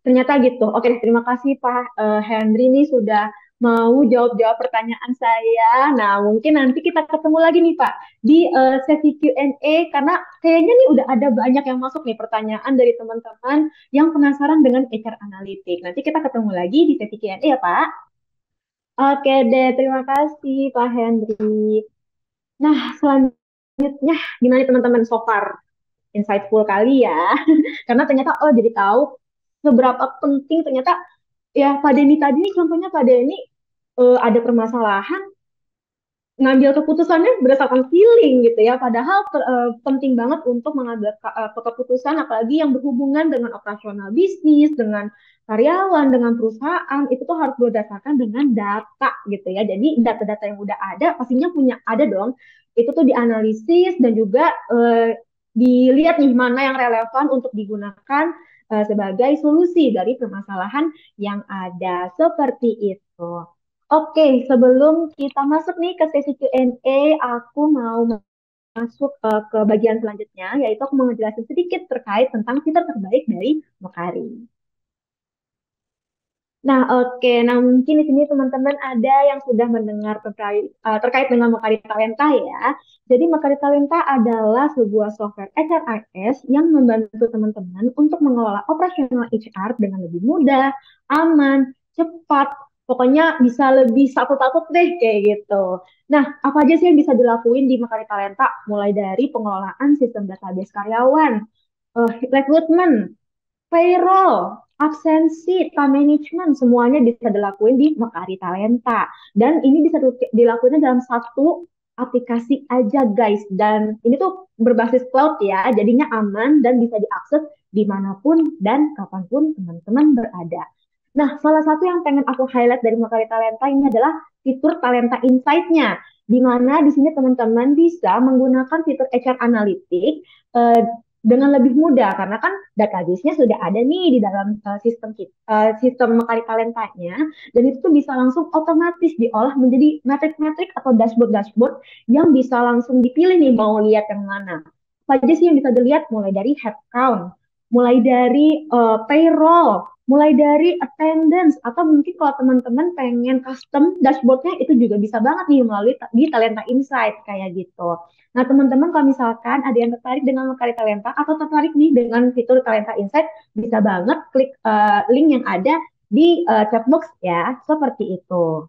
ternyata gitu. Oke, terima kasih Pak Henry nih sudah mau jawab-jawab pertanyaan saya. Nah, mungkin nanti kita ketemu lagi nih Pak di sesi Q&A karena kayaknya nih udah ada banyak yang masuk nih pertanyaan dari teman-teman yang penasaran dengan HR Analytics. Nanti kita ketemu lagi di sesi Q&A ya Pak. Oke deh, terima kasih Pak Henry. Nah, selanjutnya gimana nih teman-teman so far? Insightful kali ya. Karena ternyata oh jadi tahu seberapa penting ternyata ya Pak Denny tadi nih contohnya Pak Denny ada permasalahan ngambil keputusannya berdasarkan feeling gitu ya. Padahal penting banget untuk mengambil keputusan apalagi yang berhubungan dengan operasional bisnis, dengan karyawan, dengan perusahaan itu tuh harus berdasarkan dengan data gitu ya. Jadi data-data yang udah ada pastinya punya ada dong. Itu tuh dianalisis dan juga dilihat nih mana yang relevan untuk digunakan sebagai solusi dari permasalahan yang ada seperti itu. Oke, sebelum kita masuk nih ke sesi Q&A, aku mau masuk ke bagian selanjutnya, yaitu aku mau ngejelasin sedikit terkait tentang fitur terbaik dari Mokari. Nah, oke. Nah, mungkin di sini teman-teman ada yang sudah mendengar terkait dengan Mokari Talenta ya. Jadi, Mokari Talenta adalah sebuah software HRIS yang membantu teman-teman untuk mengelola operasional HR dengan lebih mudah, aman, cepat. Pokoknya bisa lebih satu-satu deh kayak gitu. Nah, apa aja sih yang bisa dilakuin di Mokari Talenta? Mulai dari pengelolaan sistem database karyawan, rekrutmen, payroll, absensi, time management, semuanya bisa dilakuin di Mekari Talenta. Dan ini bisa dilakuin dalam satu aplikasi aja guys. Dan ini tuh berbasis cloud ya, jadinya aman dan bisa diakses dimanapun dan kapanpun teman-teman berada. Nah, salah satu yang pengen aku highlight dari Mekari Talenta ini adalah fitur Talenta Insight-nya, di mana di sini teman-teman bisa menggunakan fitur HR Analytics eh, dengan lebih mudah karena kan database-nya sudah ada nih di dalam sistem Mekari Talentanya dan itu tuh bisa langsung otomatis diolah menjadi metrik-metrik atau dashboard-dashboard yang bisa langsung dipilih nih mau lihat yang mana. Apa aja sih yang bisa dilihat mulai dari headcount, mulai dari payroll, mulai dari attendance atau mungkin kalau teman-teman pengen custom dashboardnya itu juga bisa banget nih melalui di Talenta Insight kayak gitu. Nah, teman-teman kalau misalkan ada yang tertarik dengan Mekari Talenta atau tertarik nih dengan fitur Talenta Insight, bisa banget klik link yang ada di chat box ya, seperti itu.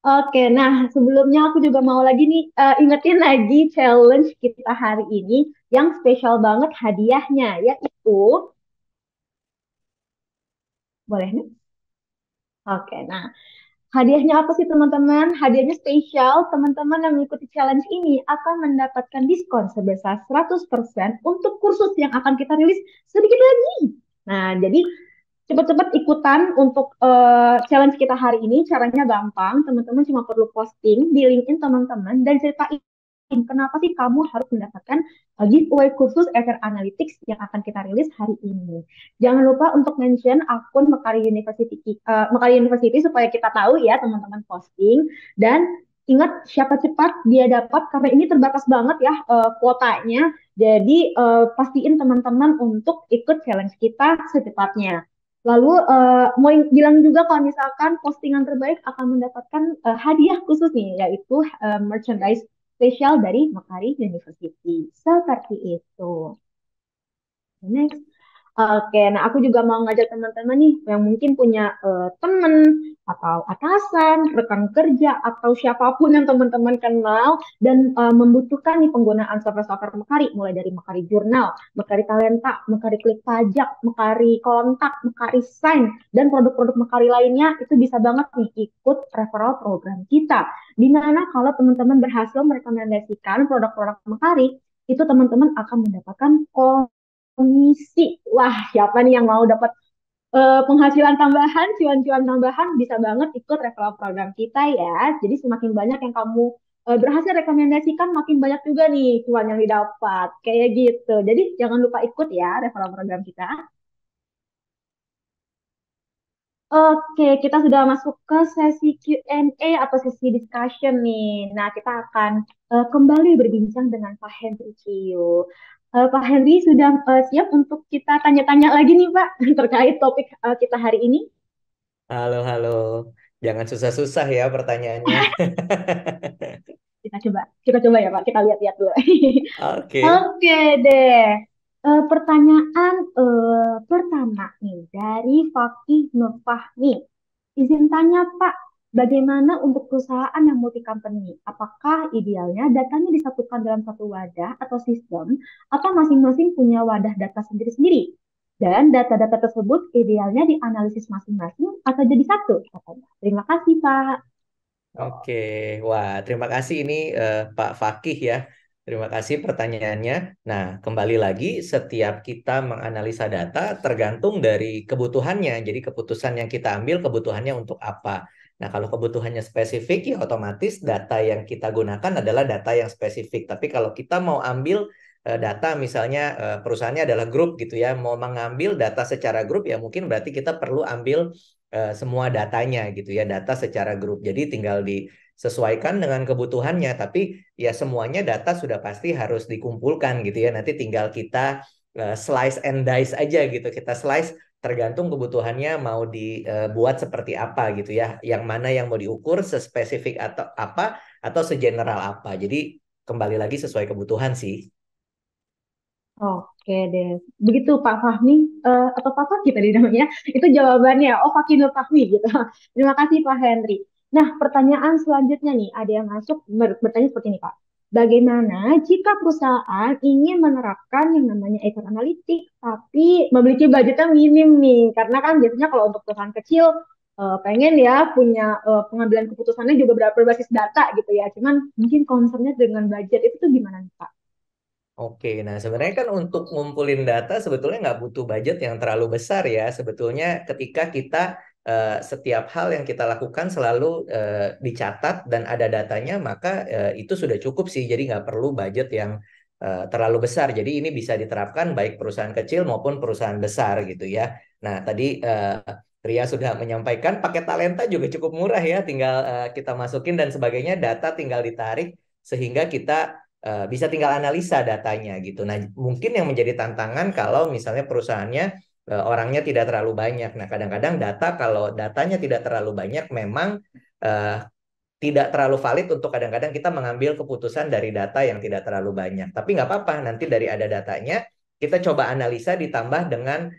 Oke, nah sebelumnya aku juga mau lagi nih ingetin lagi challenge kita hari ini yang spesial banget hadiahnya, yaitu boleh nih? Oke, nah hadiahnya apa sih teman-teman? Hadiahnya spesial. Teman-teman yang mengikuti challenge ini akan mendapatkan diskon sebesar 100% untuk kursus yang akan kita rilis sedikit lagi. Nah, jadi cepat-cepat ikutan untuk challenge kita hari ini. Caranya gampang. Teman-teman cuma perlu posting di LinkedIn teman-teman dan ceritain kenapa sih kamu harus mendapatkan giveaway kursus HR Analytics yang akan kita rilis hari ini. Jangan lupa untuk mention akun Mekari University supaya kita tahu ya teman-teman posting dan ingat siapa cepat dia dapat karena ini terbatas banget ya kuotanya. Jadi pastiin teman-teman untuk ikut challenge kita secepatnya. Lalu mau bilang juga kalau misalkan postingan terbaik akan mendapatkan hadiah khusus nih, yaitu merchandise spesial dari Mekari University. Seperti itu. Next. Oke, nah aku juga mau ngajak teman-teman nih yang mungkin punya temen atau atasan, rekan kerja atau siapapun yang teman-teman kenal dan membutuhkan nih penggunaan software-software Mekari, mulai dari Mekari Jurnal, Mekari Talenta, Mekari Klik Pajak, Mekari Kontak, Mekari Sign, dan produk-produk Mekari lainnya itu bisa banget nih ikut referral program kita. Di mana kalau teman-teman berhasil merekomendasikan produk-produk Mekari, itu teman-teman akan mendapatkan komisi. Wah, siapa nih yang mau dapat penghasilan tambahan, cuan-cuan tambahan, bisa banget ikut referral program kita ya. Jadi semakin banyak yang kamu berhasil rekomendasikan, makin banyak juga nih cuan yang didapat. Kayak gitu. Jadi jangan lupa ikut ya referral program kita. Oke, kita sudah masuk ke sesi Q&A atau sesi discussion nih. Nah, kita akan kembali berbincang dengan Pak Henry Cio. Pak Henry sudah siap untuk kita tanya-tanya lagi nih, Pak, terkait topik kita hari ini? Halo, halo. Jangan susah-susah ya pertanyaannya. Kita coba ya, Pak. Kita lihat-lihat dulu. Oke. Oke deh. Pertanyaan pertama nih dari Fakih Nur Fahmi. Izin tanya Pak, bagaimana untuk perusahaan yang multi company? Apakah idealnya datanya disatukan dalam satu wadah atau sistem, atau masing-masing punya wadah data sendiri-sendiri? Dan data-data tersebut idealnya dianalisis masing-masing atau jadi satu, katanya. Terima kasih Pak. Oke, wah terima kasih ini Pak Fakih ya. Terima kasih pertanyaannya. Nah, kembali lagi setiap kita menganalisa data tergantung dari kebutuhannya. Jadi keputusan yang kita ambil kebutuhannya untuk apa. Nah, kalau kebutuhannya spesifik ya otomatis data yang kita gunakan adalah data yang spesifik. Tapi kalau kita mau ambil data misalnya perusahaannya adalah grup gitu ya, mau mengambil data secara grup ya mungkin berarti kita perlu ambil semua datanya gitu ya, data secara grup. Jadi tinggal disesuaikan dengan kebutuhannya, tapi ya semuanya data sudah pasti harus dikumpulkan gitu ya. Nanti tinggal kita slice and dice aja gitu. Kita slice tergantung kebutuhannya mau dibuat seperti apa gitu ya. Yang mana yang mau diukur sespesifik atau apa atau segeneral apa. Jadi kembali lagi sesuai kebutuhan sih. Oke deh, begitu Pak Fahmi atau Pak Fahmi tadi namanya, itu jawabannya. Oh, Fakinul Fahmi gitu. Terima kasih Pak Henry. Nah, pertanyaan selanjutnya nih, ada yang masuk bertanya seperti ini Pak. Bagaimana jika perusahaan ingin menerapkan yang namanya HR Analytics, tapi memiliki budgetnya minim nih? Karena kan biasanya kalau untuk perusahaan kecil, pengen ya punya pengambilan keputusannya juga berbasis data gitu ya. Cuman mungkin concernnya dengan budget itu tuh gimana nih Pak? Oke, nah sebenarnya kan untuk ngumpulin data sebetulnya nggak butuh budget yang terlalu besar ya. Sebetulnya ketika kita setiap hal yang kita lakukan selalu dicatat dan ada datanya, maka itu sudah cukup sih. Jadi nggak perlu budget yang terlalu besar. Jadi ini bisa diterapkan baik perusahaan kecil maupun perusahaan besar gitu ya. Nah tadi Ria sudah menyampaikan paket talenta juga cukup murah ya. Tinggal kita masukin dan sebagainya, data tinggal ditarik sehingga kita bisa tinggal analisa datanya gitu. Nah, mungkin yang menjadi tantangan kalau misalnya perusahaannya orangnya tidak terlalu banyak. Nah, kadang-kadang data kalau datanya tidak terlalu banyak memang uh, tidak terlalu valid untuk kadang-kadang kita mengambil keputusan dari data yang tidak terlalu banyak. Tapi nggak apa-apa, nanti dari ada datanya kita coba analisa ditambah dengan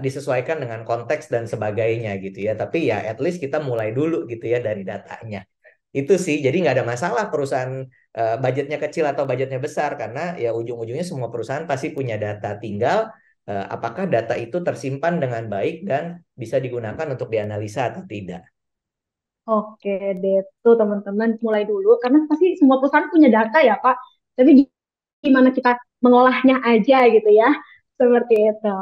disesuaikan dengan konteks dan sebagainya gitu ya. Tapi ya at least kita mulai dulu gitu ya dari datanya. Itu sih, jadi nggak ada masalah perusahaan budgetnya kecil atau budgetnya besar karena ya ujung-ujungnya semua perusahaan pasti punya data. Tinggal apakah data itu tersimpan dengan baik dan bisa digunakan untuk dianalisa atau tidak. Oke deh, tuh teman-teman mulai dulu karena pasti semua perusahaan punya data ya Pak. Tapi gimana kita mengolahnya aja gitu ya, seperti itu.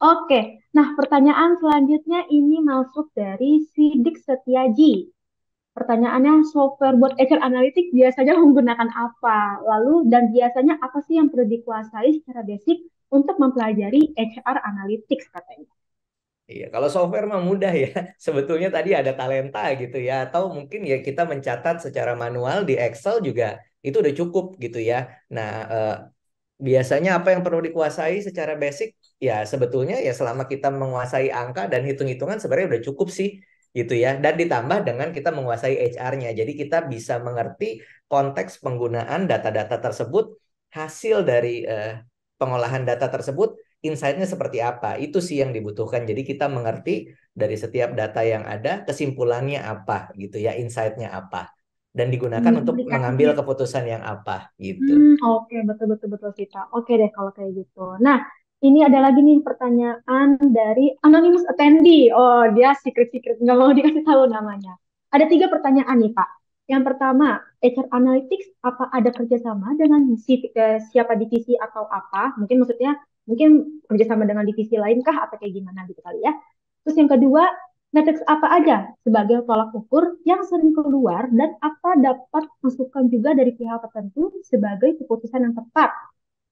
Oke, nah pertanyaan selanjutnya ini masuk dari Sidik Setiaji. Pertanyaannya, software buat HR Analytics biasanya menggunakan apa? Lalu dan biasanya apa sih yang perlu dikuasai secara basic untuk mempelajari HR Analytics katanya? Iya, kalau software mah mudah ya. Sebetulnya tadi ada talenta gitu ya, atau mungkin ya kita mencatat secara manual di Excel juga itu udah cukup gitu ya. Nah, biasanya apa yang perlu dikuasai secara basic? Ya sebetulnya ya selama kita menguasai angka dan hitung-hitungan sebenarnya udah cukup sih gitu ya. Dan ditambah dengan kita menguasai HR-nya. Jadi kita bisa mengerti konteks penggunaan data-data tersebut, hasil dari pengolahan data tersebut insight-nya seperti apa. Itu sih yang dibutuhkan. Jadi kita mengerti dari setiap data yang ada, kesimpulannya apa gitu ya, insight-nya apa. Dan digunakan untuk mengambil Aplikasinya. keputusan yang apa gitu. Oke, betul betul betul kita. Oke deh kalau kayak gitu. Nah, ini ada lagi nih pertanyaan dari anonymous attendee. Oh, dia secret-secret nggak mau dikasih tahu namanya. Ada 3 pertanyaan nih, Pak. Yang pertama, HR Analytics apa ada kerjasama dengan siapa divisi atau apa? Mungkin kerjasama dengan divisi lain kah atau kayak gimana gitu kali ya. Terus yang kedua, matriks apa aja sebagai tolak ukur yang sering keluar dan apa dapat masukan juga dari pihak tertentu sebagai keputusan yang tepat.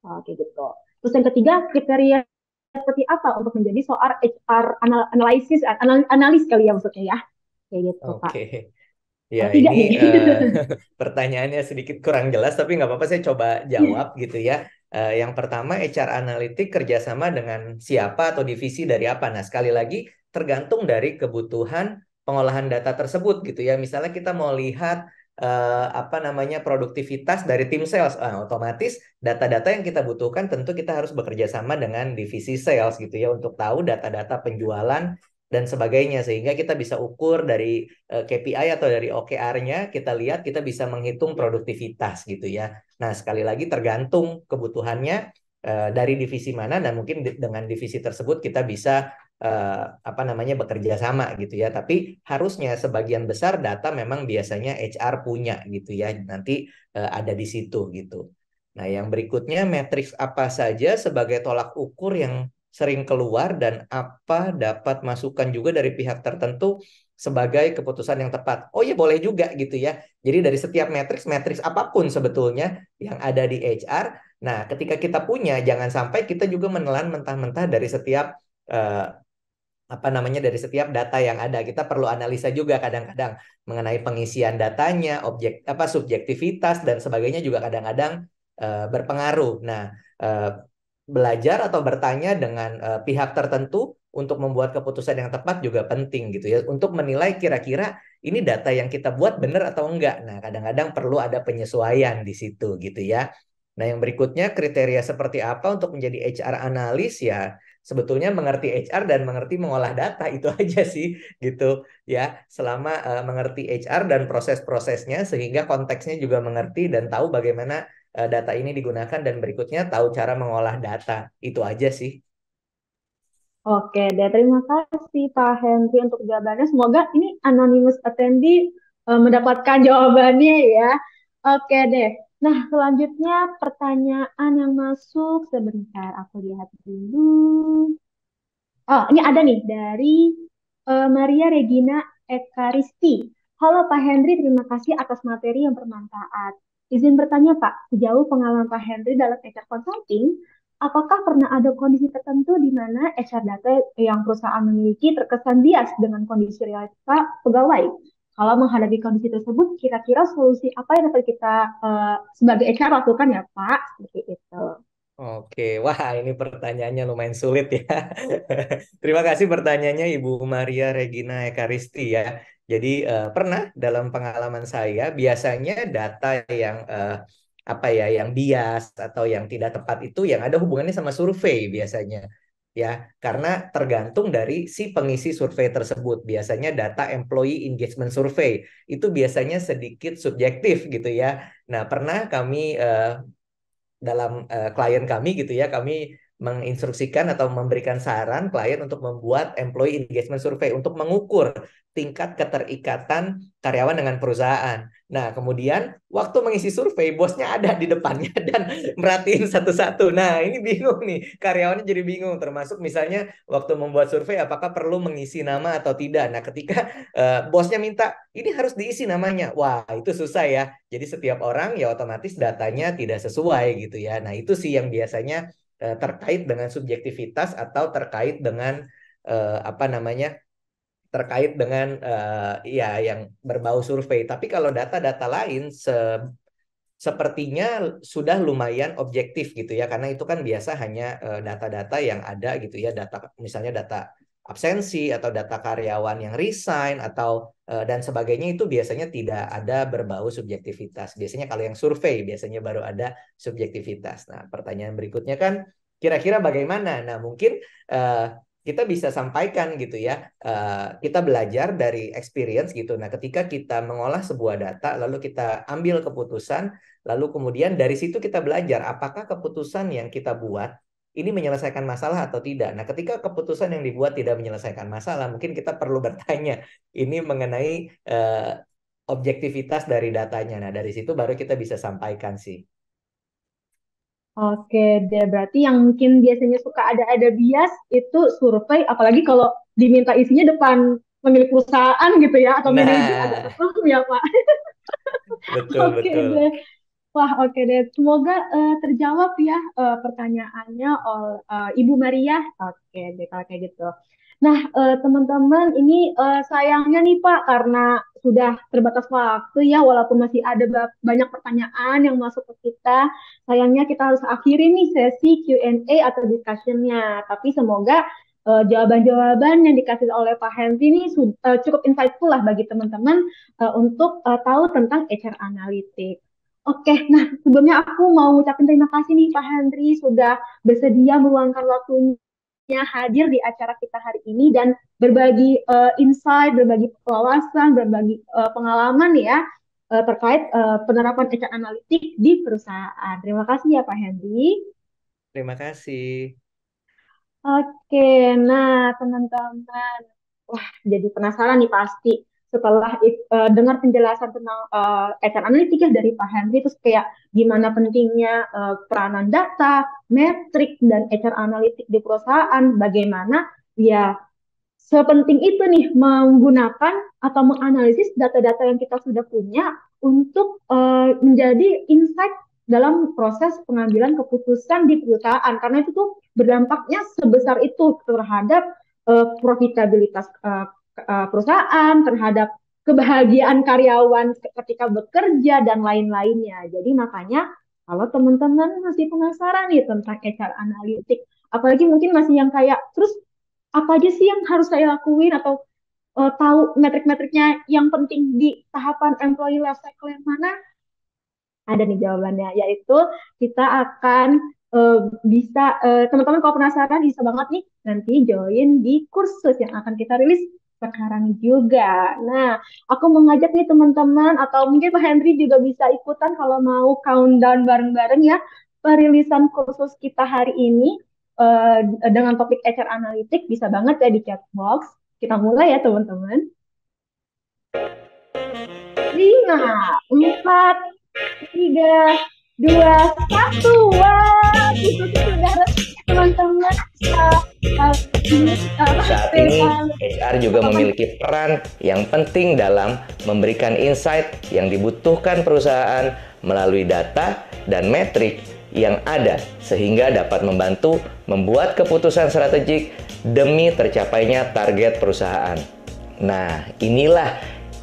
Oke gitu. Terus yang ketiga, kriteria seperti apa untuk menjadi seorang HR analis kali ya maksudnya ya. Kayak gitu, Pak. Oke. Ya, Ada 3 ini nih. pertanyaannya sedikit kurang jelas, tapi nggak apa-apa saya coba jawab gitu ya. Yang pertama, HR Analytic kerjasama dengan siapa atau divisi dari apa? Nah, sekali lagi tergantung dari kebutuhan pengolahan data tersebut gitu ya. Misalnya kita mau lihat apa namanya produktivitas dari tim sales, otomatis data-data yang kita butuhkan tentu kita harus bekerja sama dengan divisi sales gitu ya untuk tahu data-data penjualan dan sebagainya sehingga kita bisa ukur dari KPI atau dari OKR-nya kita lihat kita bisa menghitung produktivitas gitu ya. Nah, sekali lagi tergantung kebutuhannya dari divisi mana dan mungkin dengan divisi tersebut kita bisa apa namanya bekerja sama gitu ya. Tapi harusnya sebagian besar data memang biasanya HR punya gitu ya. Nanti ada di situ gitu. Nah, yang berikutnya matriks apa saja sebagai tolak ukur yang sering keluar dan apa dapat masukan juga dari pihak tertentu sebagai keputusan yang tepat. Oh ya boleh juga gitu ya. Jadi dari setiap matriks apapun sebetulnya yang ada di HR. Nah, ketika kita punya, jangan sampai kita juga menelan mentah-mentah dari setiap eh, apa namanya dari setiap data yang ada. Kita perlu analisa juga kadang-kadang mengenai pengisian datanya, objek apa subjektivitas dan sebagainya juga kadang-kadang berpengaruh. Nah, belajar atau bertanya dengan pihak tertentu untuk membuat keputusan yang tepat juga penting gitu ya. Untuk menilai kira-kira ini data yang kita buat benar atau enggak. Nah, kadang-kadang perlu ada penyesuaian di situ gitu ya. Nah, yang berikutnya kriteria seperti apa untuk menjadi HR analis ya sebetulnya mengerti HR dan mengerti mengolah data itu aja sih gitu ya. Selama mengerti HR dan proses-prosesnya sehingga konteksnya juga mengerti dan tahu bagaimana data ini digunakan dan berikutnya tahu cara mengolah data. Itu aja sih. Oke deh, terima kasih Pak Henry untuk jawabannya. Semoga ini anonymous attendee mendapatkan jawabannya ya. Oke deh. Nah, selanjutnya pertanyaan yang masuk sebentar. Aku lihat dulu. Oh, ini ada nih dari Maria Regina Ekaristi. Halo Pak Henry, terima kasih atas materi yang bermanfaat. Izin bertanya Pak, sejauh pengalaman Pak Henry dalam HR consulting, apakah pernah ada kondisi tertentu di mana HR data yang perusahaan memiliki terkesan bias dengan kondisi realita pegawai? Kalau menghadapi kondisi tersebut, kira-kira solusi apa yang dapat kita sebagai HR lakukan ya Pak? Seperti itu. Oke, wah ini pertanyaannya lumayan sulit ya. Terima kasih pertanyaannya Ibu Maria Regina Ekaristi ya. Jadi pernah dalam pengalaman saya biasanya data yang apa ya, yang bias atau yang tidak tepat itu yang ada hubungannya sama survei biasanya. Ya, karena tergantung dari si pengisi survei tersebut. Biasanya data employee engagement survey itu biasanya sedikit subjektif gitu ya. Nah, pernah kami dalam klien kami gitu ya, kami menginstruksikan atau memberikan saran klien untuk membuat employee engagement survey untuk mengukur tingkat keterikatan karyawan dengan perusahaan. Nah, kemudian waktu mengisi survei, bosnya ada di depannya dan merhatiin satu-satu. Nah, ini bingung nih, karyawannya jadi bingung, termasuk misalnya waktu membuat survei apakah perlu mengisi nama atau tidak. Nah, ketika bosnya minta, ini harus diisi namanya. Wah, itu susah ya. Jadi setiap orang ya otomatis datanya tidak sesuai gitu ya. Nah, itu sih yang biasanya terkait dengan subjektivitas atau terkait dengan apa namanya? Terkait dengan ya yang berbau survei. Tapi kalau data-data lain sepertinya sudah lumayan objektif gitu ya karena itu kan biasa hanya data-data yang ada gitu ya data misalnya data absensi atau data karyawan yang resign atau dan sebagainya itu biasanya tidak ada berbau subjektivitas biasanya kalau yang survei biasanya baru ada subjektivitas. Nah pertanyaan berikutnya kan kira-kira bagaimana? Nah, mungkin kita bisa sampaikan gitu ya. Kita belajar dari experience gitu. Nah, ketika kita mengolah sebuah data, lalu kita ambil keputusan, lalu kemudian dari situ kita belajar apakah keputusan yang kita buat ini menyelesaikan masalah atau tidak. Nah, ketika keputusan yang dibuat tidak menyelesaikan masalah, mungkin kita perlu bertanya ini mengenai objektivitas dari datanya. Nah, dari situ baru kita bisa sampaikan sih. Oke, deh berarti yang mungkin biasanya suka ada bias itu survei, apalagi kalau diminta isinya depan pemilik perusahaan gitu ya, atau manajer agak Nah, serem ya Pak. betul Oke betul. deh. Wah, oke deh. Semoga terjawab ya pertanyaannya oleh Ibu Maria. Oke deh kalau kayak gitu. Nah, teman-teman, ini sayangnya nih Pak, karena sudah terbatas waktu ya, walaupun masih ada banyak pertanyaan yang masuk ke kita, sayangnya kita harus akhiri nih sesi Q&A atau discussion-nya. Tapi semoga jawaban-jawaban yang dikasih oleh Pak Henry ini cukup insightful lah bagi teman-teman untuk tahu tentang HR Analytics. Oke, nah sebelumnya aku mau ucapin terima kasih nih Pak Henry sudah bersedia meluangkan waktunya hadir di acara kita hari ini dan berbagi insight, berbagi wawasan, berbagi pengalaman ya terkait penerapan HR analitik di perusahaan. Terima kasih ya Pak Henry. Terima kasih. Oke, nah teman-teman, wah jadi penasaran nih pasti setelah dengar penjelasan tentang HR analitik ya dari Pak Henry, terus kayak gimana pentingnya peranan data, metrik, dan HR analitik di perusahaan, bagaimana ya sepenting itu nih menggunakan atau menganalisis data-data yang kita sudah punya untuk menjadi insight dalam proses pengambilan keputusan di perusahaan karena itu tuh berdampaknya sebesar itu terhadap profitabilitas perusahaan, terhadap kebahagiaan karyawan ketika bekerja dan lain-lainnya. Jadi makanya kalau teman-teman masih penasaran nih tentang HR analitik, apalagi mungkin masih yang kayak terus apa aja sih yang harus saya lakuin atau tahu metrik-metriknya yang penting di tahapan employee life cycle yang mana? Ada nih jawabannya, yaitu kita akan bisa, teman-teman kalau penasaran bisa banget nih nanti join di kursus yang akan kita rilis sekarang juga. Nah, aku mengajak nih teman-teman atau mungkin Pak Henry juga bisa ikutan kalau mau countdown bareng-bareng ya perilisan kursus kita hari ini dengan topik HR Analytics bisa banget ya di chat box. Kita mulai ya teman-teman. 5, 4, 3, 2, 1. Wah, itu sudah resmi teman-teman. Saat ini, HR juga memiliki peran yang penting dalam memberikan insight yang dibutuhkan perusahaan melalui data dan metrik yang ada sehingga dapat membantu membuat keputusan strategik demi tercapainya target perusahaan. Nah, inilah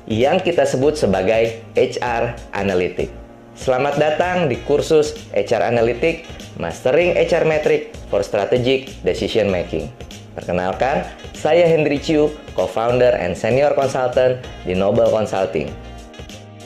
yang kita sebut sebagai HR Analytics. Selamat datang di kursus HR Analytics Mastering HR Metric for Strategic Decision Making. Perkenalkan, saya Hendry Chiu, co-founder and senior consultant di Noble Consulting.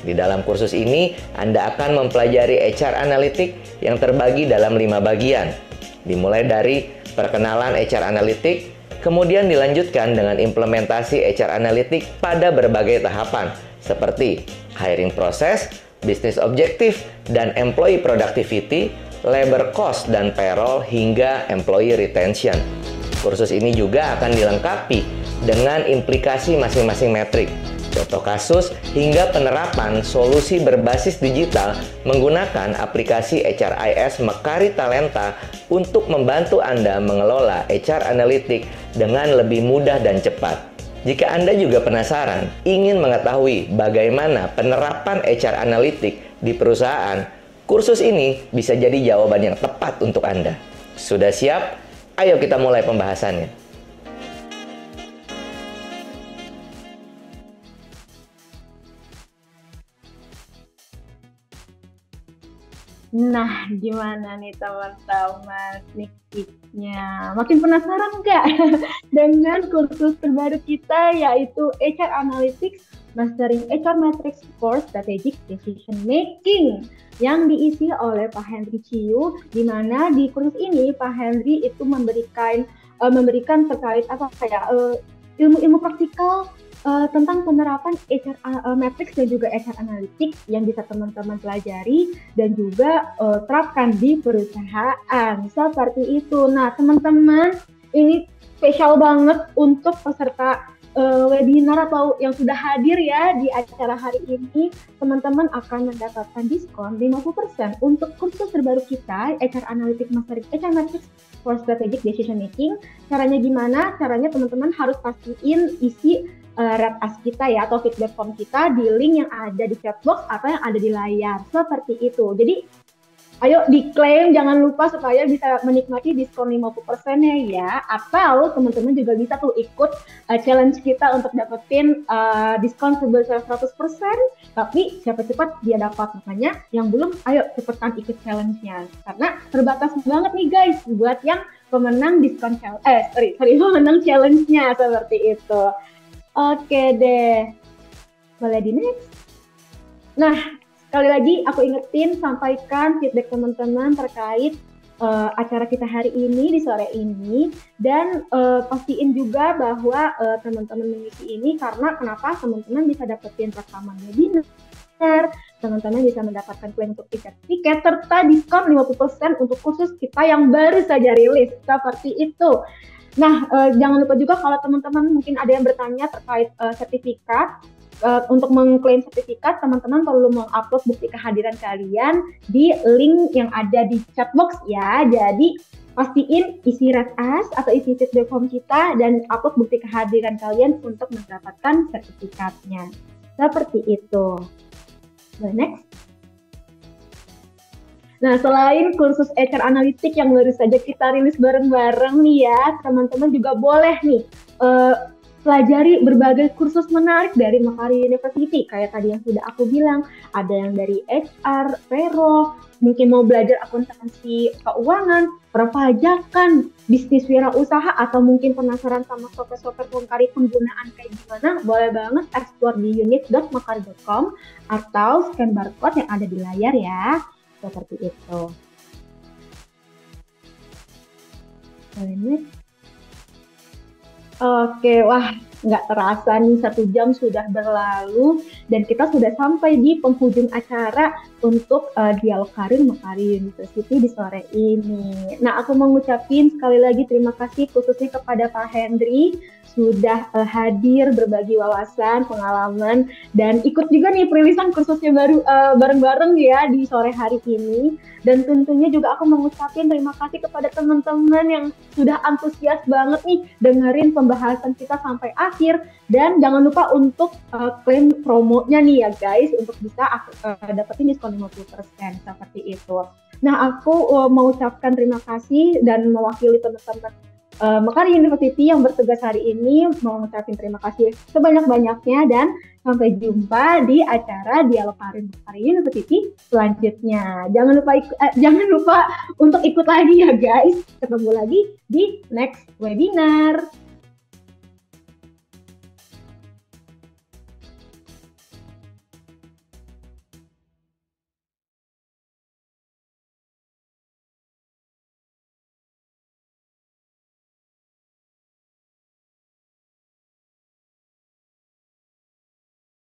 Di dalam kursus ini, Anda akan mempelajari HR Analytics yang terbagi dalam 5 bagian. Dimulai dari perkenalan HR Analytics, kemudian dilanjutkan dengan implementasi HR Analytics pada berbagai tahapan, seperti hiring process, business objective, dan employee productivity, labor cost dan payroll, hingga employee retention. Kursus ini juga akan dilengkapi dengan implikasi masing-masing metrik, contoh kasus, hingga penerapan solusi berbasis digital menggunakan aplikasi HRIS Mekari Talenta untuk membantu Anda mengelola HR Analytics dengan lebih mudah dan cepat. Jika Anda juga penasaran, ingin mengetahui bagaimana penerapan HR Analytics di perusahaan, kursus ini bisa jadi jawaban yang tepat untuk Anda. Sudah siap? Ayo kita mulai pembahasannya. Nah, gimana nih teman-teman sneak peek-nya? Makin penasaran nggak dengan kursus terbaru kita yaitu HR Analytics Mastering HR Matrix for Strategic Decision Making yang diisi oleh Pak Henry Ciu, di mana di kursus ini Pak Henry itu memberikan terkait ilmu-ilmu praktikal tentang penerapan HR Matrix dan juga HR Analytics yang bisa teman-teman pelajari dan juga terapkan di perusahaan seperti itu. Nah, teman-teman, ini spesial banget untuk peserta webinar atau yang sudah hadir ya di acara hari ini. Teman-teman akan mendapatkan diskon 50% untuk kursus terbaru kita, HR Analytics Mastering HR Matrix for Strategic Decision Making. Caranya gimana? Caranya teman-teman harus pastiin isi red as kita ya, atau feedback form kita di link yang ada di chat box atau yang ada di layar. Seperti itu. Jadi ayo diklaim, jangan lupa supaya bisa menikmati diskon 50%-nya ya. Atau teman-teman juga bisa tuh ikut challenge kita untuk dapetin diskon sebesar 100%. Tapi siapa cepat dia dapat. Makanya yang belum, ayo cepetan ikut challenge-nya. Karena terbatas banget nih guys buat yang pemenang diskon pemenang challenge-nya seperti itu. Oke deh. Boleh di next. Nah, sekali lagi aku ingetin, sampaikan feedback teman-teman terkait acara kita hari ini di sore ini, dan pastiin juga bahwa teman-teman mengisi ini karena kenapa teman-teman bisa dapetin rekaman webinar, teman-teman bisa mendapatkan klaim untuk sertifikat serta diskon 50% untuk kursus kita yang baru saja rilis seperti itu. Nah, jangan lupa juga kalau teman-teman mungkin ada yang bertanya terkait sertifikat. Untuk mengklaim sertifikat, teman-teman perlu mengupload bukti kehadiran kalian di link yang ada di chat box ya. Jadi pastiin isi red as atau isi feedback form kita dan upload bukti kehadiran kalian untuk mendapatkan sertifikatnya. Seperti itu. Next. Nah, selain kursus HR Analytics yang baru saja kita rilis bareng-bareng nih ya, teman-teman juga boleh nih pelajari berbagai kursus menarik dari Makarim University. Kayak tadi yang sudah aku bilang, ada yang dari HR, payroll, mungkin mau belajar akuntansi keuangan, perpajakan, bisnis wirausaha, atau mungkin penasaran sama software-software Makarim penggunaan kayak gimana, boleh banget explore di unit.makarim.com atau scan barcode yang ada di layar ya. Seperti itu. Boleh. Oke, wah nggak terasa nih 1 jam sudah berlalu dan kita sudah sampai di penghujung acara untuk Dialog Karir Makarim University di sore ini. Nah, aku mau ngucapin sekali lagi terima kasih khususnya kepada Pak Henry sudah hadir berbagi wawasan, pengalaman, dan ikut juga nih perilisan kursusnya baru bareng-bareng ya di sore hari ini. Dan tentunya juga aku mengucapkan terima kasih kepada teman-teman yang sudah antusias banget nih dengerin pembahasan kita sampai akhir. Dan jangan lupa untuk klaim promonya nih ya guys, untuk bisa dapetin diskon 50% seperti itu. Nah, aku mau ucapkan terima kasih dan mewakili teman-teman Makarim University yang bertugas hari ini mau ngucapin terima kasih sebanyak-banyaknya dan sampai jumpa di acara Dialog Karir Makarim University selanjutnya. Jangan lupa untuk ikut lagi ya guys. Ketemu lagi di next webinar.